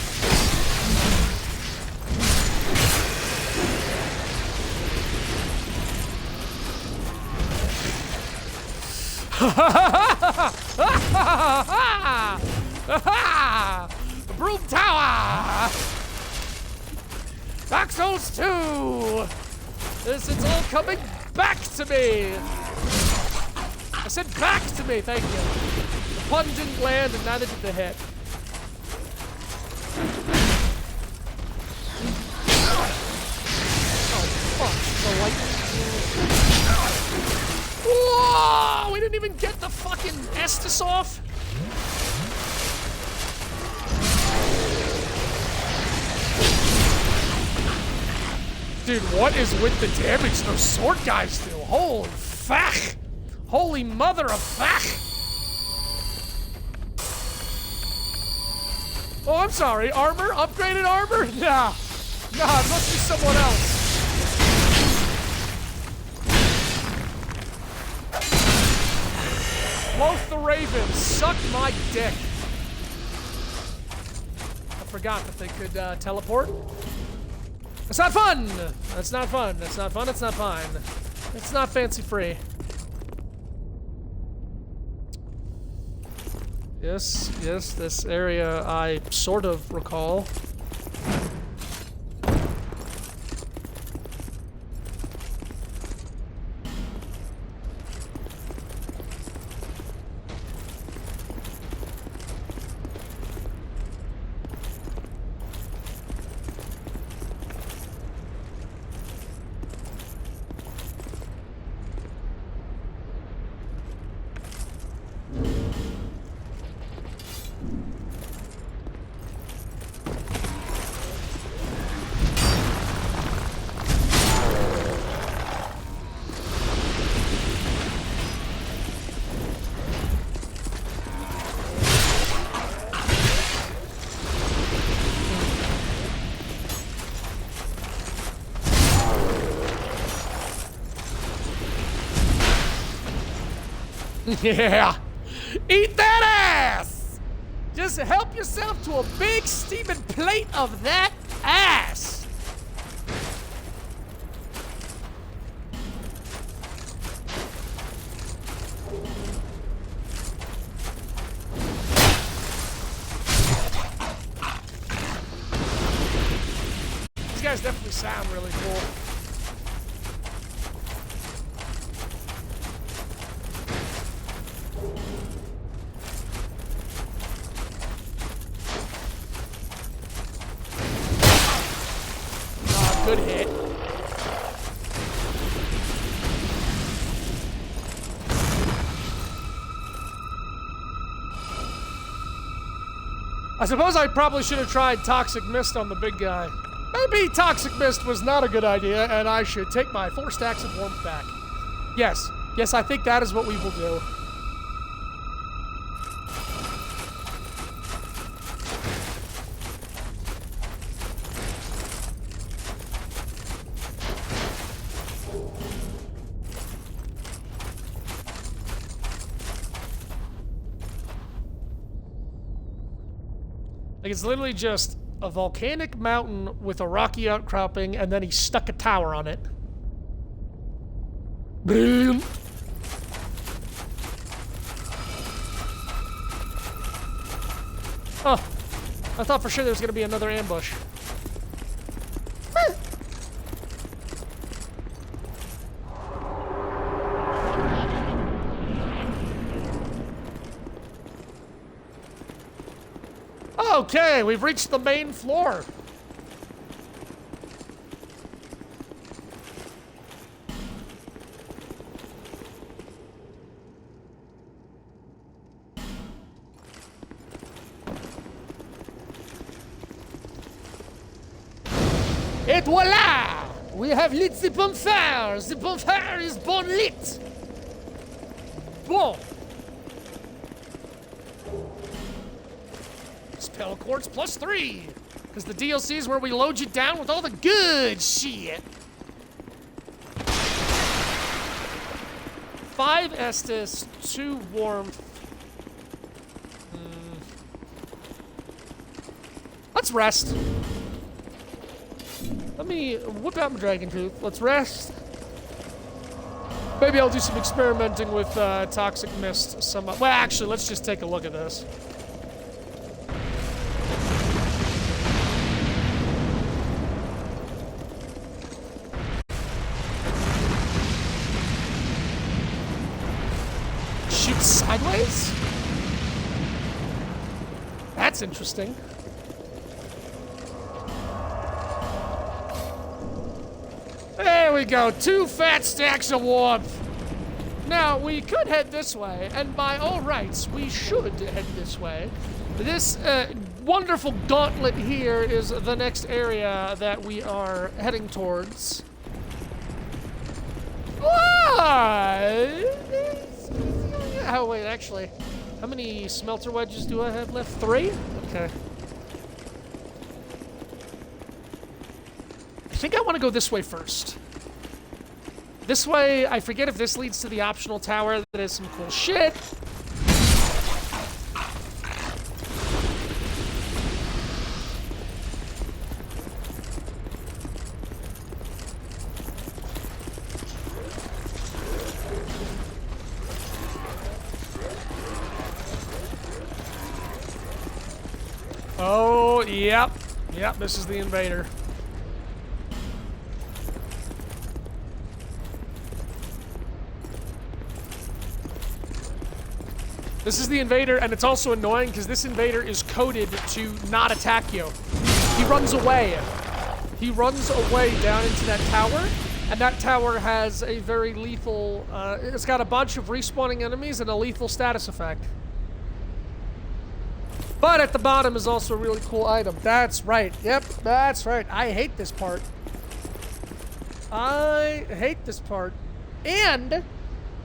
Brume Tower! Dark Souls 2! This is all coming back to me! I said back to me, thank you. The pun didn't land and neither did the hit. Oh, fuck. The lightning. Whoa! We didn't even get the fucking Estus off? Dude, what is with the damage those sword guys do? Holy fuck! Holy mother of fuck! Oh, I'm sorry. Armor? Upgraded armor? Nah. Nah, it must be someone else. Both the Ravens suck my dick. I forgot that they could teleport. It's not fun! That's not fun. That's not fun. It's not fine. It's not fancy free. Yes, yes, this area I sort of recall. Yeah! Eat that ass! Just help yourself to a big steaming plate of that ass! These guys definitely sound really cool. Good hit. I suppose I probably should have tried Toxic Mist on the big guy. Maybe Toxic Mist was not a good idea, and I should take my 4 stacks of warmth back. Yes. Yes, I think that is what we will do. Like, it's literally just a volcanic mountain with a rocky outcropping, and then he stuck a tower on it. Boom. Oh, I thought for sure there was going to be another ambush. Okay, we've reached the main floor. Et voila! We have lit the bonfire! The bonfire is bon lit! Bon! Spell quartz +3! Because the DLC is where we load you down with all the good shit! 5 Estus, 2 warmth. Let's rest. Let me whip out my dragon tooth. Let's rest. Maybe I'll do some experimenting with Toxic Mist. Well, actually, let's just take a look at this. Shoot sideways? That's interesting. There we go, 2 fat stacks of warmth. Now, we could head this way, and by all rights, we should head this way. This wonderful gauntlet here is the next area that we are heading towards. What? Oh, wait, actually, how many smelter wedges do I have left? 3? Okay. I think I want to go this way first. This way, I forget if this leads to the optional tower that is some cool shit. Oh, yep. Yep, this is the invader. This is the invader, and it's also annoying because this invader is coded to not attack you. He runs away. He runs away down into that tower, and that tower has a very lethal, it's got a bunch of respawning enemies and a lethal status effect. But at the bottom is also a really cool item. That's right. Yep, that's right. I hate this part. I hate this part. And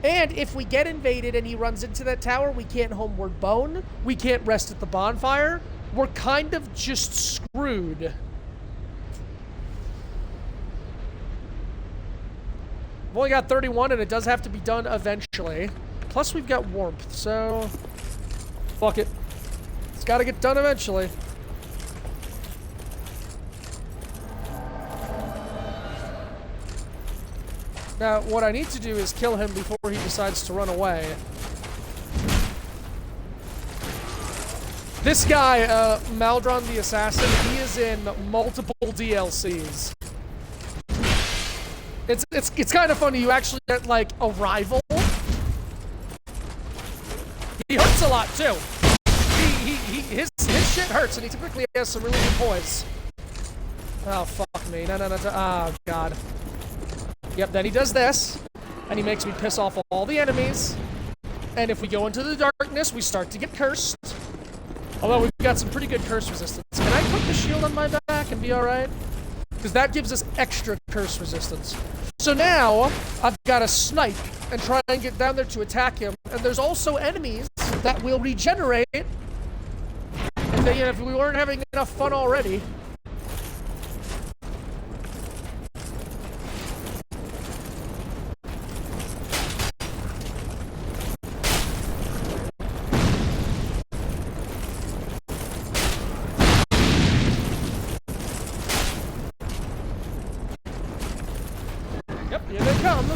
if we get invaded and he runs into that tower, we can't homeward bone. We can't rest at the bonfire. We're kind of just screwed. I've only got 31, and it does have to be done eventually. Plus, we've got warmth, so fuck it. It's got to get done eventually. Now, what I need to do is kill him before he decides to run away. This guy, Maldron the Assassin, he is in multiple DLCs. It's kind of funny. You actually get like a rival. He hurts a lot too. His shit hurts, and he typically has some really good poise. Oh fuck me! No. Oh god. Yep. Then he does this, and he makes me piss off all the enemies. And if we go into the darkness, we start to get cursed. Although we've got some pretty good curse resistance. Can I put the shield on my back and be all right? Because that gives us extra curse resistance. So now, I've got to snipe and try and get down there to attack him. And there's also enemies that will regenerate if we weren't having enough fun already. Yep, here they come.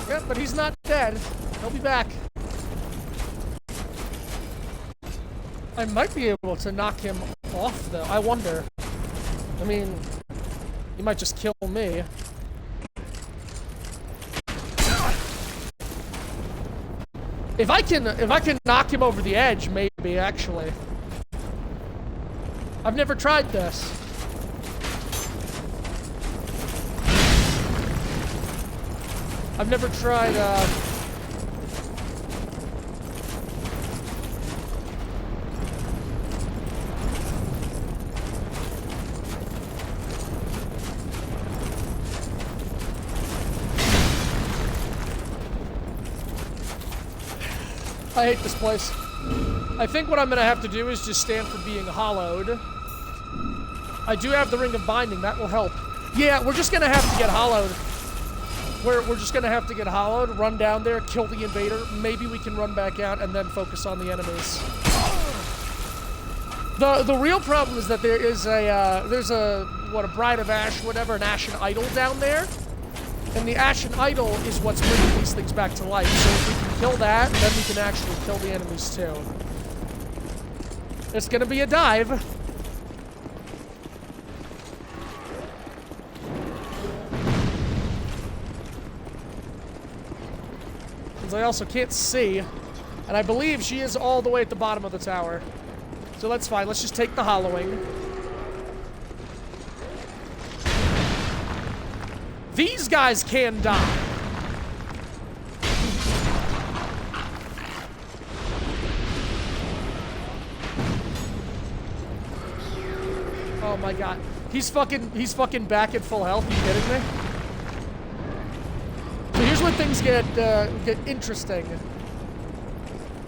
Yep, but he's not dead. He'll be back. I might be able to knock him off, though. I wonder. I mean, he might just kill me. If I can knock him over the edge, maybe, actually. I've never tried this. I've never tried, I hate this place. I think what I'm gonna have to do is just stand for being hollowed. I do have the Ring of Binding, that will help. Yeah, we're just gonna have to get hollowed. We're just gonna have to get hollowed, run down there, kill the invader. Maybe we can run back out and then focus on the enemies. The real problem is that there is there's a Bride of Ash, whatever, an Ashen Idol down there. And the Ashen Idol is what's bringing these things back to life. So if we can kill that, then we can actually kill the enemies too. It's gonna be a dive. Since I also can't see, and I believe she is all the way at the bottom of the tower. So that's fine, let's just take the hollowing. These guys can die. Oh my god. He's fucking back at full health. Are you kidding me? So here's where things get interesting.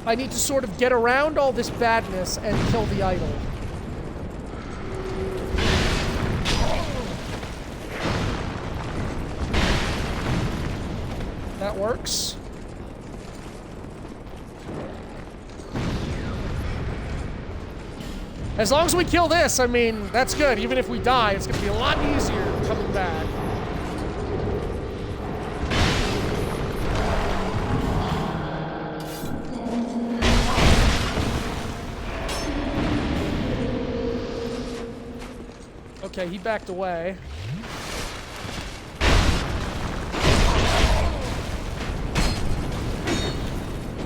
I need to sort of get around all this badness and kill the idol. That works. As long as we kill this, I mean, that's good. Even if we die, it's gonna be a lot easier coming back. Okay, he backed away.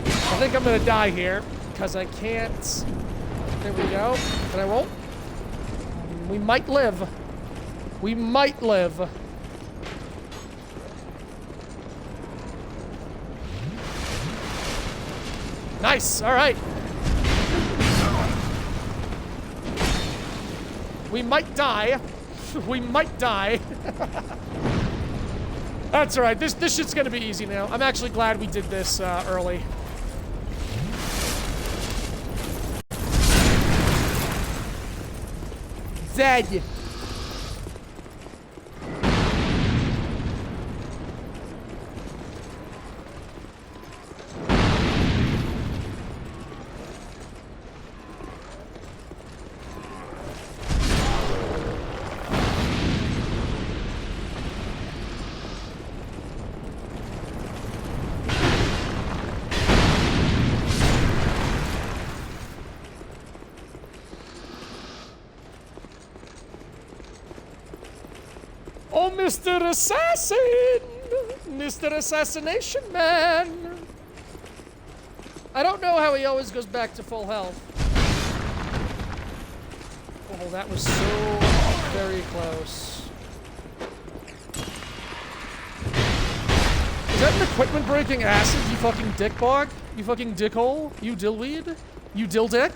I think I'm gonna die here, because I can't... There we go. Can I roll? We might live. We might live. Nice, alright. We might die. We might die. That's alright. This shit's gonna be easy now. I'm actually glad we did this early. Dead. Oh, Mr. Assassin! Mr. Assassination Man! I don't know how he always goes back to full health. Oh, that was so very close. Is that an equipment breaking acid, you fucking dickbog? You fucking dickhole? You dillweed? You dill-dick?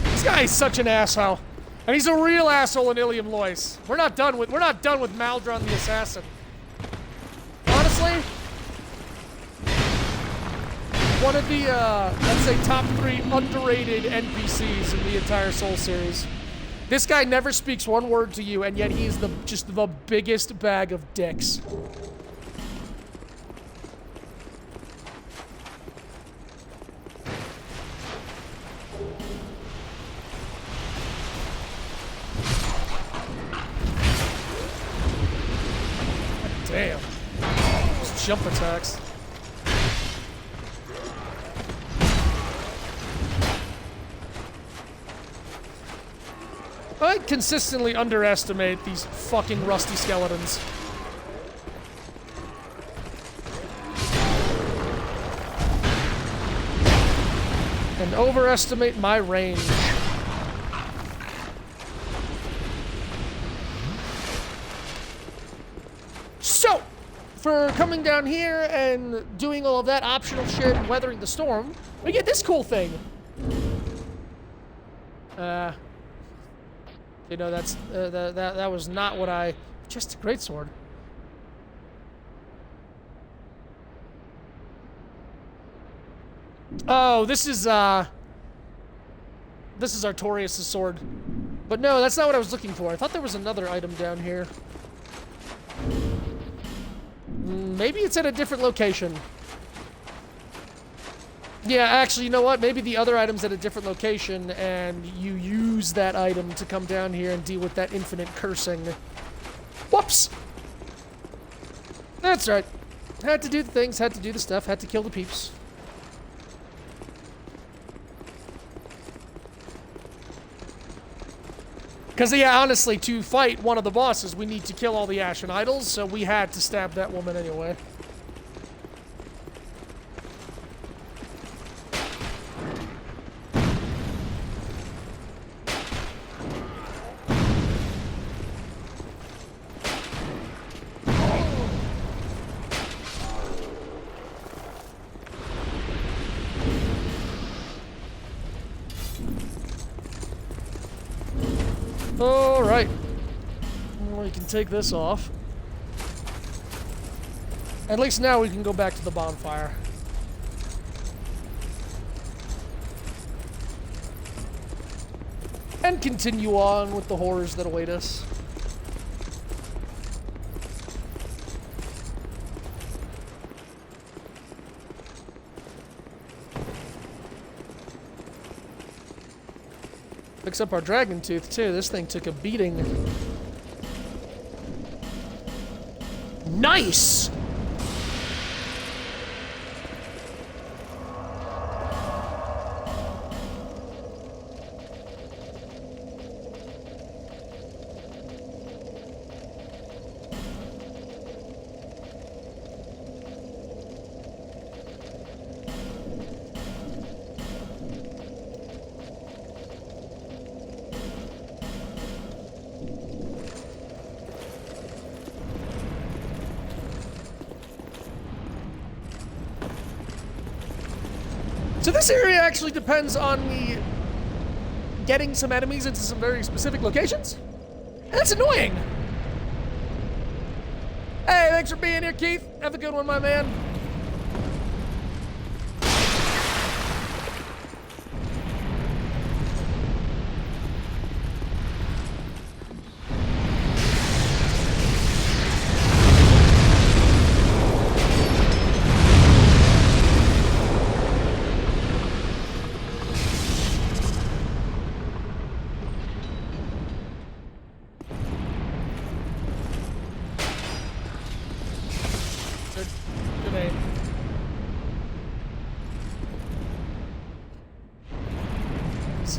This guy's such an asshole. And he's a real asshole in Ilium Lois. We're not done with Maldron the Assassin. Honestly, one of the let's say top 3 underrated NPCs in the entire Soul series. This guy never speaks one word to you, and yet he is just the biggest bag of dicks. Damn. Those jump attacks. I consistently underestimate these fucking rusty skeletons. And overestimate my range. So, for coming down here and doing all of that optional shit and weathering the storm, we get this cool thing. You know, that was not what I... Just a greatsword. Oh, this is Artorias' sword. But no, that's not what I was looking for. I thought there was another item down here. Maybe it's at a different location. Yeah, actually, you know what? Maybe the other item's at a different location, and you use that item to come down here and deal with that infinite cursing. Whoops! That's right. Had to do the things, had to do the stuff, had to kill the peeps. Because, yeah, honestly, to fight one of the bosses, we need to kill all the Ashen Idols, so we had to stab that woman anyway. Alright. We can take this off. At least now we can go back to the bonfire. And continue on with the horrors that await us. Picks up our dragon tooth, too. This thing took a beating. Nice! So this area actually depends on me getting some enemies into some very specific locations. And that's annoying. Hey, thanks for being here, Keith. Have a good one, my man.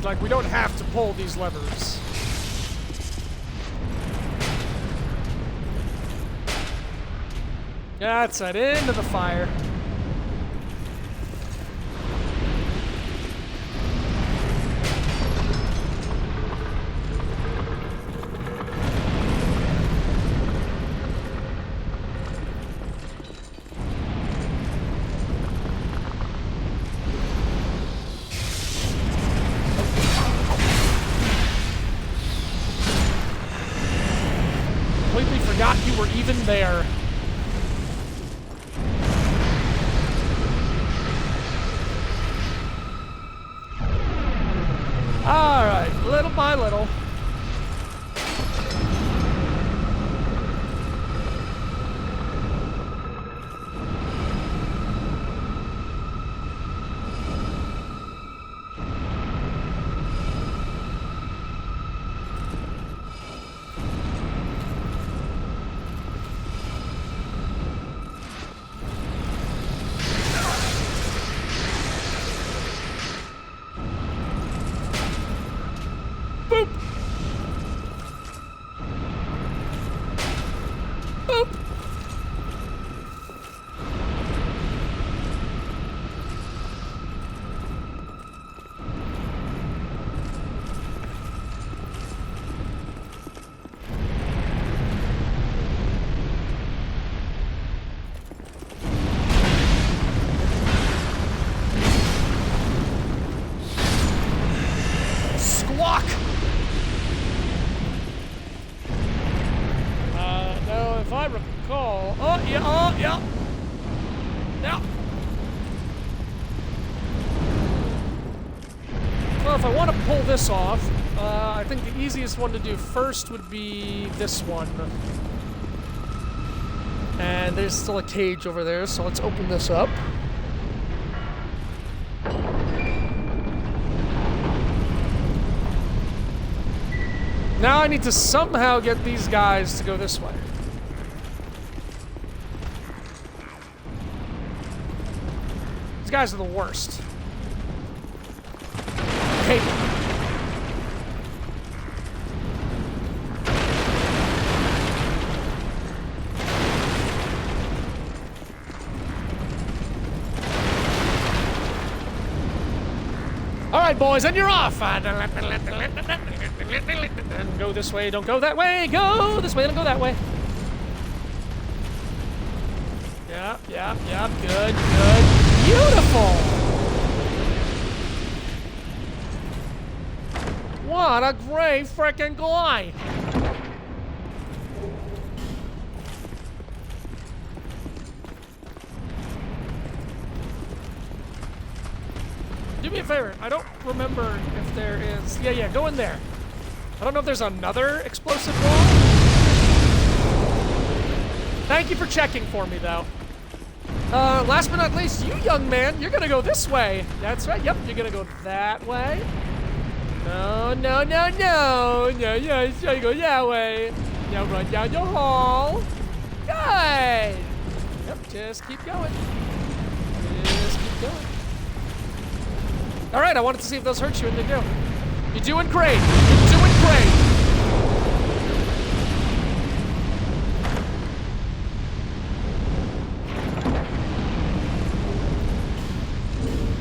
Like, we don't have to pull these levers. That's it, into the fire. Forgot you were even there. All right, little by little. This off. I think the easiest one to do first would be this one. And there's still a cage over there, so let's open this up. Now I need to somehow get these guys to go this way. These guys are the worst. Hey. All right, boys, and you're off. And go this way, don't go that way. Go this way, don't go that way. Yeah, good. Beautiful. What a great frickin' glide. Do me a favor, I don't remember if there is... Yeah, go in there. I don't know if there's another explosive wall. Thank you for checking for me, though. Last but not least, you young man, you're gonna go this way. That's right, yep, you're gonna go that way. No, no, no, no. No, no, so you go that way. Now run down the hall. Good. Yep, just keep going. Just keep going. All right, I wanted to see if those hurt you, and they do. You're doing great. You're doing great.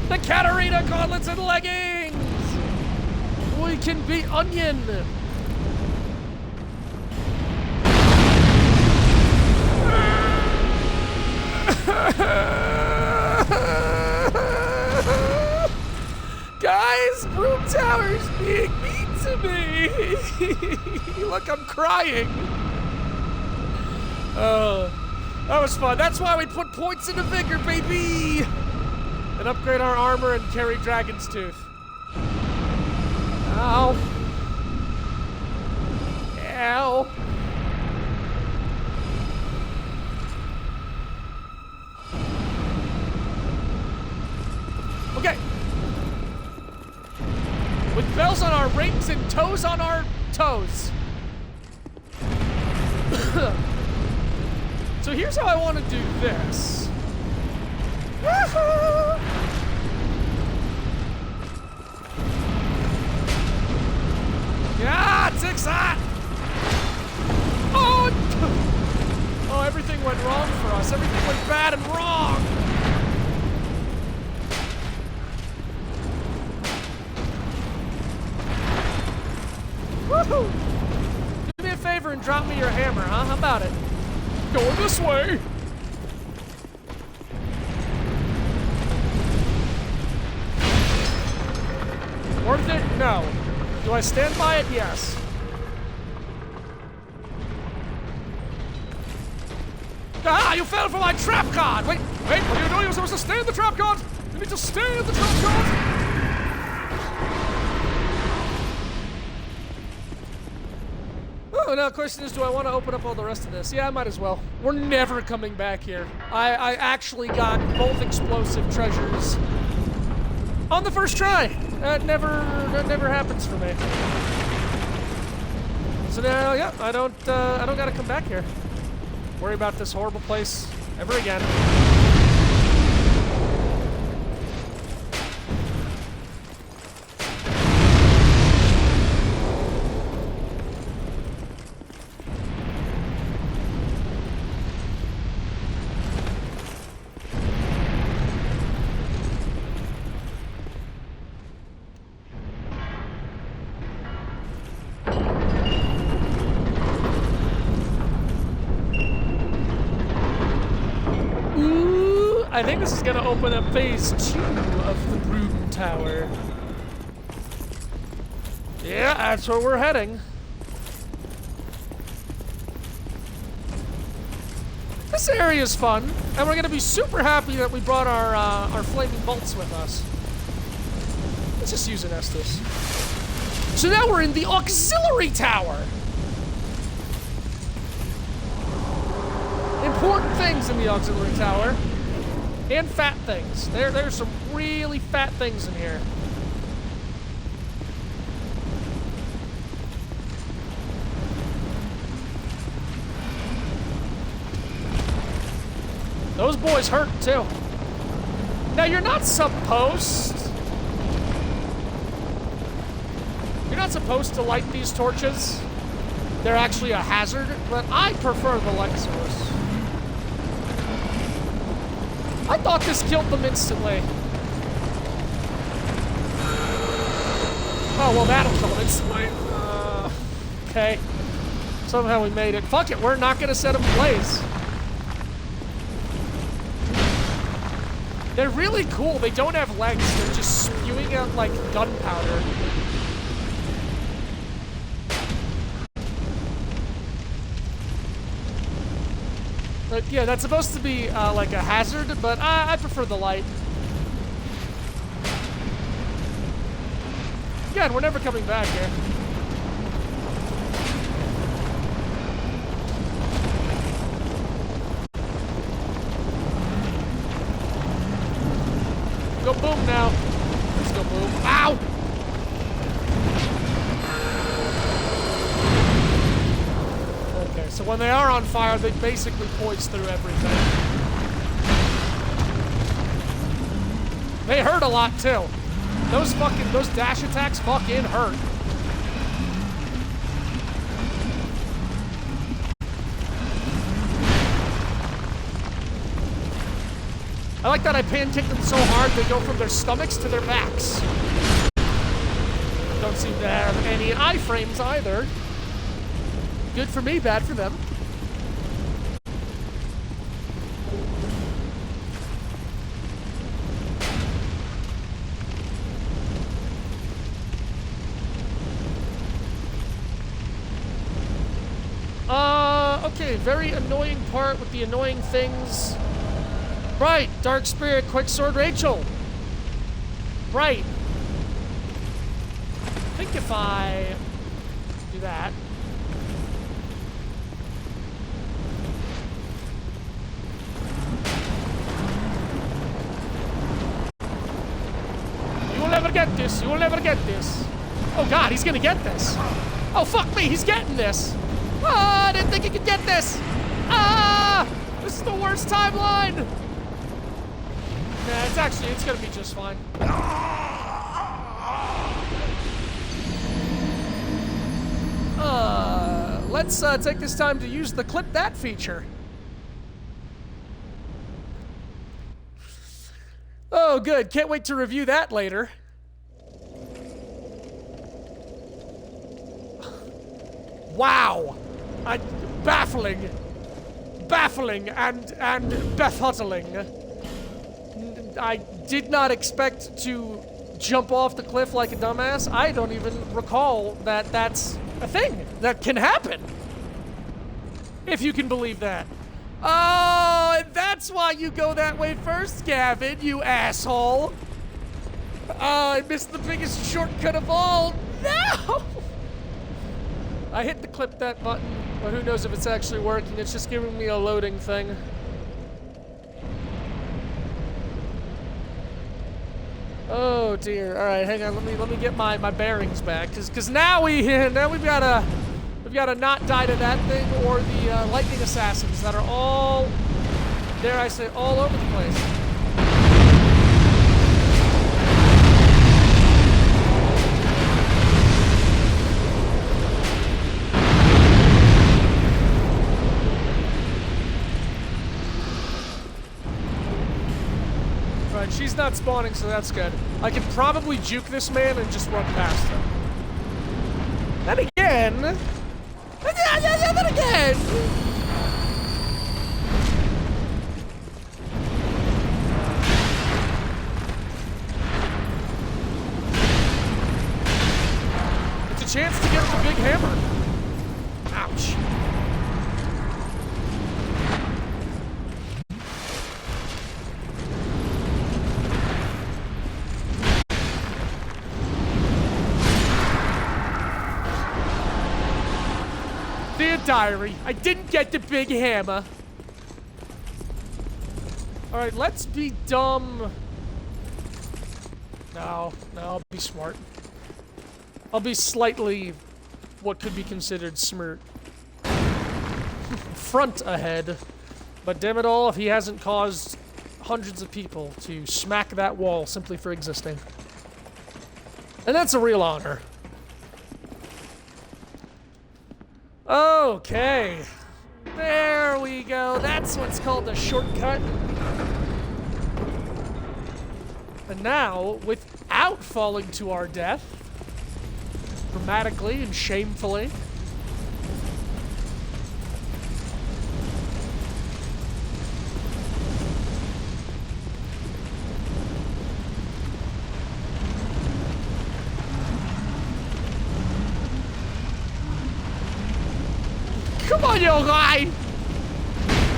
The Katarina gauntlets and leggings! We can be onion! Guys, Brume Tower's being mean to me! Look, I'm crying! Oh, that was fun. That's why we put points into vigor, baby! And upgrade our armor and carry Dragon's Tooth. Ow. Ow. Okay. With bells on our rings and toes on our toes. So here's how I want to do this. Woohoo! Yeah, it's hot! Oh! Oh, everything went wrong for us. Everything went bad and wrong! Woohoo! Do me a favor and drop me your hammer, huh? How about it? Going this way! Worth it? No. Do I stand by it? Yes. Ah, you fell for my trap card! Wait, what are you doing? You're supposed to stay in the trap card! You need to stay in the trap card! Oh, now the question is, do I want to open up all the rest of this? Yeah, I might as well. We're never coming back here. I actually got both explosive treasures on the first try. That never happens for me. So now, yeah, I don't gotta come back here. Worry about this horrible place ever again. I think this is gonna open up phase 2 of the Brume Tower. Yeah, that's where we're heading. This area is fun, and we're gonna be super happy that we brought our flaming bolts with us. Let's just use an Estus. So now we're in the auxiliary tower. Important things in the auxiliary tower. And fat things. There's some really fat things in here. Those boys hurt too. Now you're not supposed to light these torches. They're actually a hazard, but I prefer the light source. I thought this killed them instantly. Oh, well, that'll kill them instantly. Okay. Somehow we made it. Fuck it, we're not gonna set them ablaze. They're really cool. They don't have legs. They're just spewing out, like, gunpowder. But yeah, that's supposed to be like a hazard, but I prefer the light. Again, we're never coming back here. Go boom now. Let's go boom. Ow! Okay, so when they are on fire, they basically poise through everything. They hurt a lot, too. Those dash attacks fucking hurt. I like that I pan-kick them so hard they go from their stomachs to their backs. Don't seem to have any iframes either. Good for me, bad for them. Okay, very annoying part with the annoying things. Right, Dark Spirit, Quick Sword, Rachel. Right. I think if I do that. You will never get this. You will never get this. Oh god, he's gonna get this. Oh fuck me, he's getting this. Ah, I didn't think he could get this. Ah, this is the worst timeline. Nah, it's gonna be just fine. Let's take this time to use the clip that feature. Oh, good. Can't wait to review that later. Wow. Baffling. Baffling and befuddling. I did not expect to jump off the cliff like a dumbass. I don't even recall that that's a thing that can happen. If you can believe that. Oh, and that's why you go that way first, Gavin, you asshole. Oh, I missed the biggest shortcut of all. No! I hit the clip that button, but who knows if it's actually working. It's just giving me a loading thing. Oh dear. All right, hang on. Let me get my bearings back, cause now we've gotta not die to that thing or the lightning assassins that are all, dare I say, all over the place. Right, she's not spawning, so that's good. I can probably juke this man and just run past him. Then again... Then again! It's a chance to get the big hammer. Ouch. Dear Diary, I didn't get the big hammer. Alright, let's be dumb. No, I'll be smart. I'll be slightly what could be considered smirt. Front ahead. But damn it all, if he hasn't caused hundreds of people to smack that wall simply for existing. And that's a real honor. Okay. There we go. That's what's called a shortcut. And now, without falling to our death, dramatically and shamefully, come on, you guy!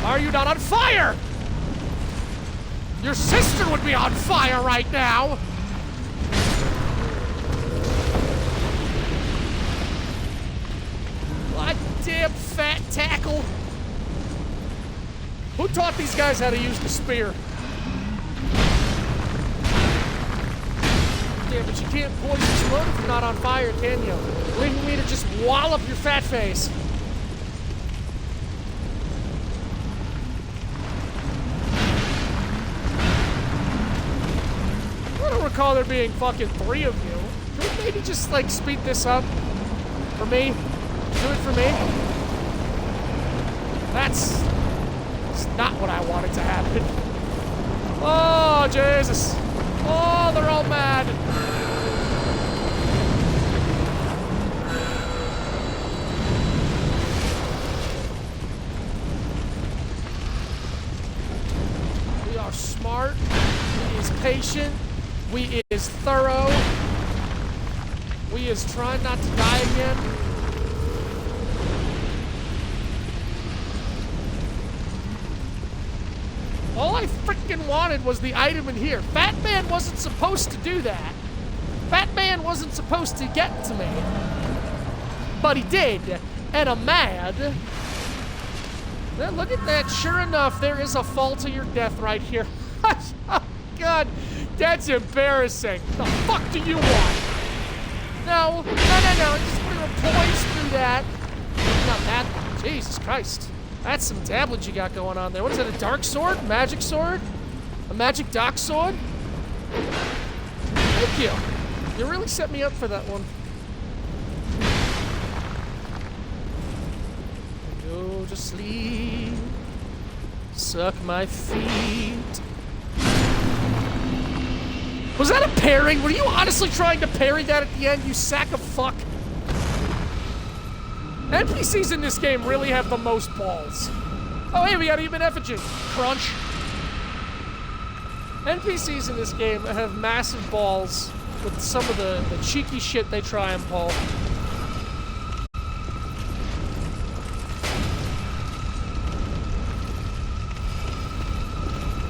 Are you not on fire? Your sister would be on fire right now! Goddamn fat tackle! Who taught these guys how to use the spear? Yeah, but you can't poison explode if you're not on fire, can you? Leaving me to just wallop your fat face. recall there being fucking 3 of you. Can we maybe just, like, speed this up? For me? Do it for me? That's not what I wanted to happen. Oh, Jesus. Oh, they're all mad. We are smart. We is patient. We is thorough. We is trying not to die again. All I freaking wanted was the item in here. Fat Man wasn't supposed to do that. Fat Man wasn't supposed to get to me. But he did. And I'm mad. Now look at that. Sure enough, there is a fall to your death right here. Oh, God. That's embarrassing. The fuck do you want? No. Just put your poise through that. Not that. Jesus Christ. That's some dabblage you got going on there. What is that, a dark sword? Magic sword? A magic dock sword? Thank you. You really set me up for that one. Go to sleep. Suck my feet. Was that a parry? Were you honestly trying to parry that at the end, you sack of fuck? NPCs in this game really have the most balls. Oh, hey, we got even effigy. Crunch. NPCs in this game have massive balls with some of the cheeky shit they try and pull.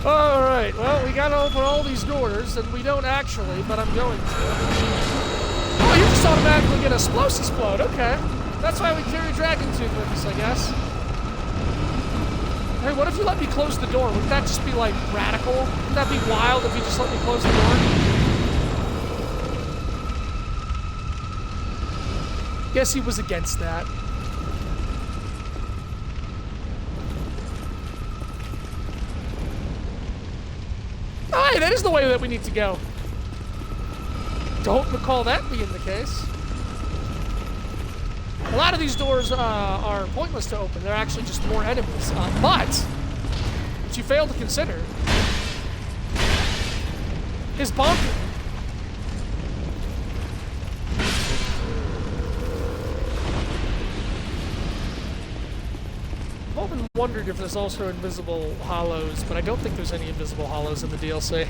Alright, well, we gotta open all these doors, and we don't actually, but I'm going to. Oh, you just automatically get explosives explode, okay. That's why we carry Dragon Tooth with us, I guess. Hey, what if you let me close the door? Wouldn't that just be, like, radical? Wouldn't that be wild if you just let me close the door? Guess he was against that. Oh, hey, that is the way that we need to go. Don't recall that being the case. A lot of these doors are pointless to open. They're actually just more enemies. But what you fail to consider is Bonker. I've often wondered if there's also invisible hollows, but I don't think there's any invisible hollows in the DLC.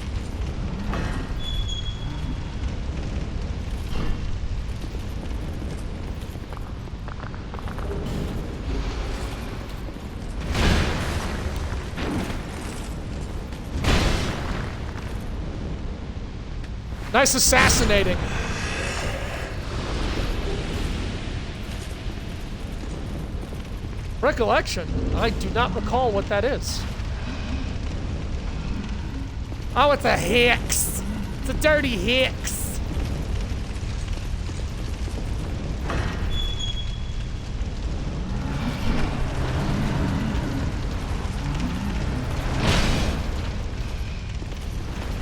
Nice assassinating. Recollection? I do not recall what that is. Oh, it's a hex. It's a dirty hex.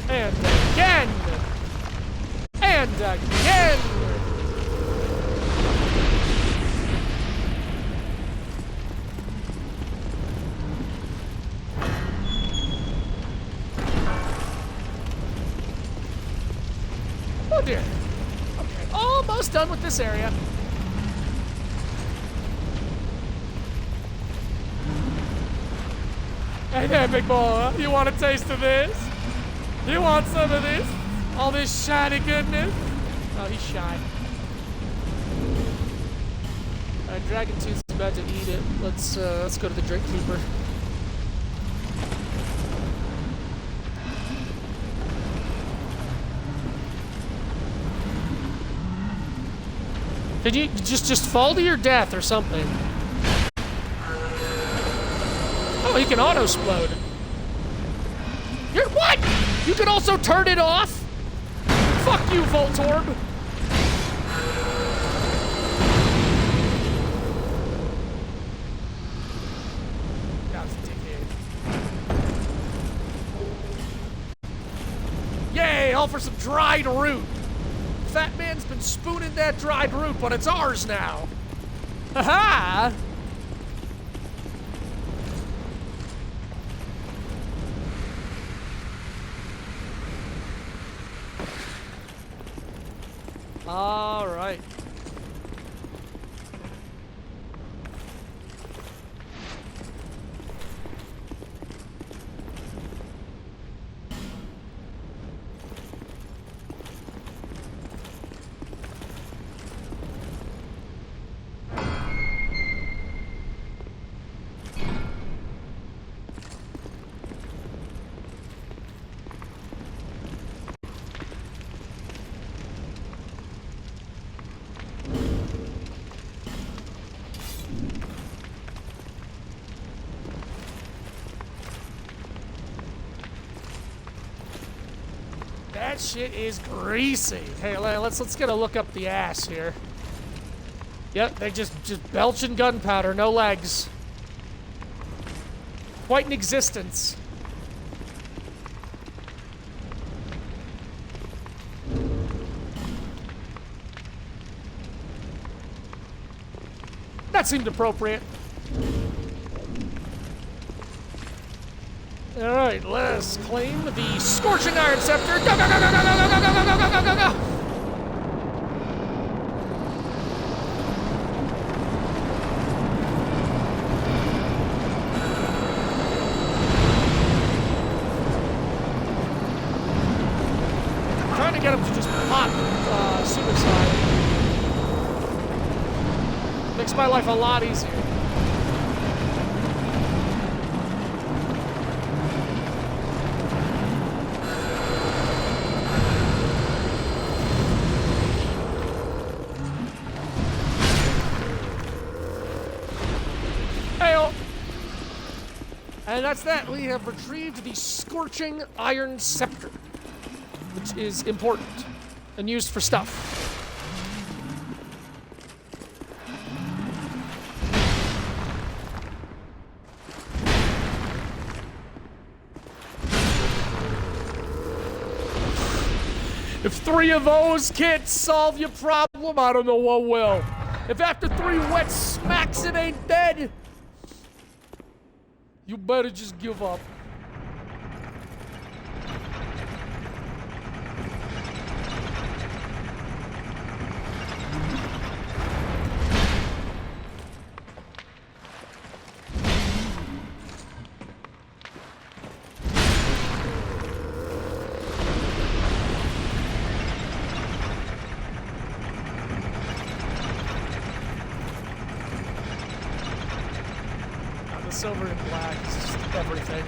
And again. And again! Oh dear. Okay, almost done with this area. Hey there, big boy. You want a taste of this? You want some of this? All this shiny goodness? Oh, he's shy. Alright, Dragon Tooth's about to eat it. Let's go to the Drink Keeper. Did you just fall to your death or something? Oh, he can auto-explode. You're what? You can also turn it off? Fuck you, Voltorb! That was a dickhead. Yay! all for some dried root. Fat man's been spooning that dried root, but it's ours now. Ha-ha! All right. That shit is greasy. Hey, let's get a look up the ass here. Yep, they just belching gunpowder, no legs. Quite an existence. That seemed appropriate. All right, let's claim the Scorching Iron Scepter. Go, go, go, go, go, go, go, go, go, go, go, go, go. I'm trying to get him to just pop suicide. Makes my life a lot easier. And that's that. We have retrieved the Scorching Iron Scepter, which is important and used for stuff. If 3 of those can't solve your problem, I don't know what will. If after 3 wet smacks it ain't dead, you better just give up. Silver and black is just everything.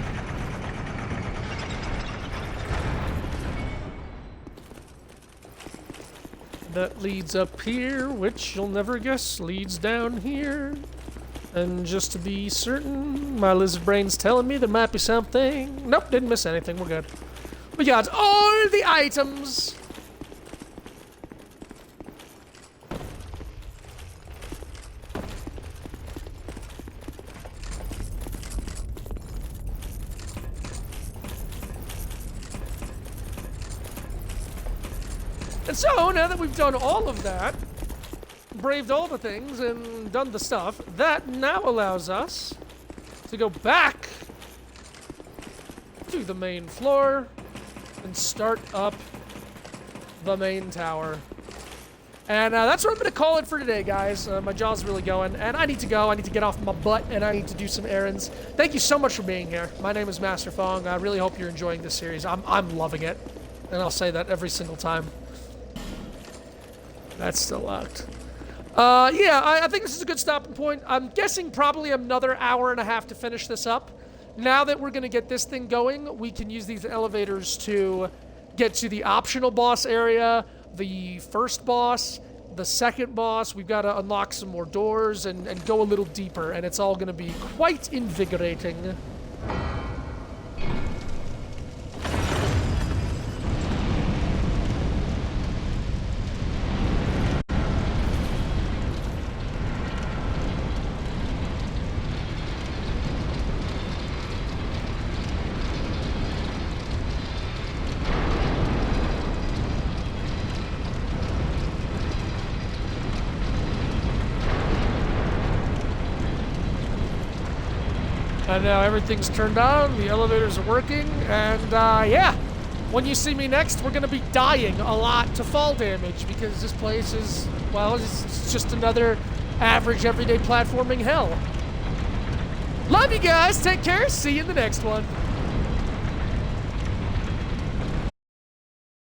That leads up here, which you'll never guess leads down here. And just to be certain, my lizard brain's telling me there might be something. Nope, didn't miss anything. We're good. We got all the items. And so, now that we've done all of that, braved all the things, and done the stuff, that now allows us to go back to the main floor and start up the main tower. And that's what I'm going to call it for today, guys. My jaw's really going, and I need to go. I need to get off my butt, and I need to do some errands. Thank you so much for being here. My name is Master Fong. I really hope you're enjoying this series. I'm loving it, and I'll say that every single time. That's still locked. Yeah, I think this is a good stopping point. I'm guessing probably another hour and a half to finish this up. Now that we're going to get this thing going, we can use these elevators to get to the optional boss area, the first boss, the second boss. We've got to unlock some more doors and go a little deeper, and it's all going to be quite invigorating. And now everything's turned on, the elevators are working, and yeah. When you see me next, we're gonna be dying a lot to fall damage because this place is, well, it's just another average everyday platforming hell. Love you guys, take care, see you in the next one.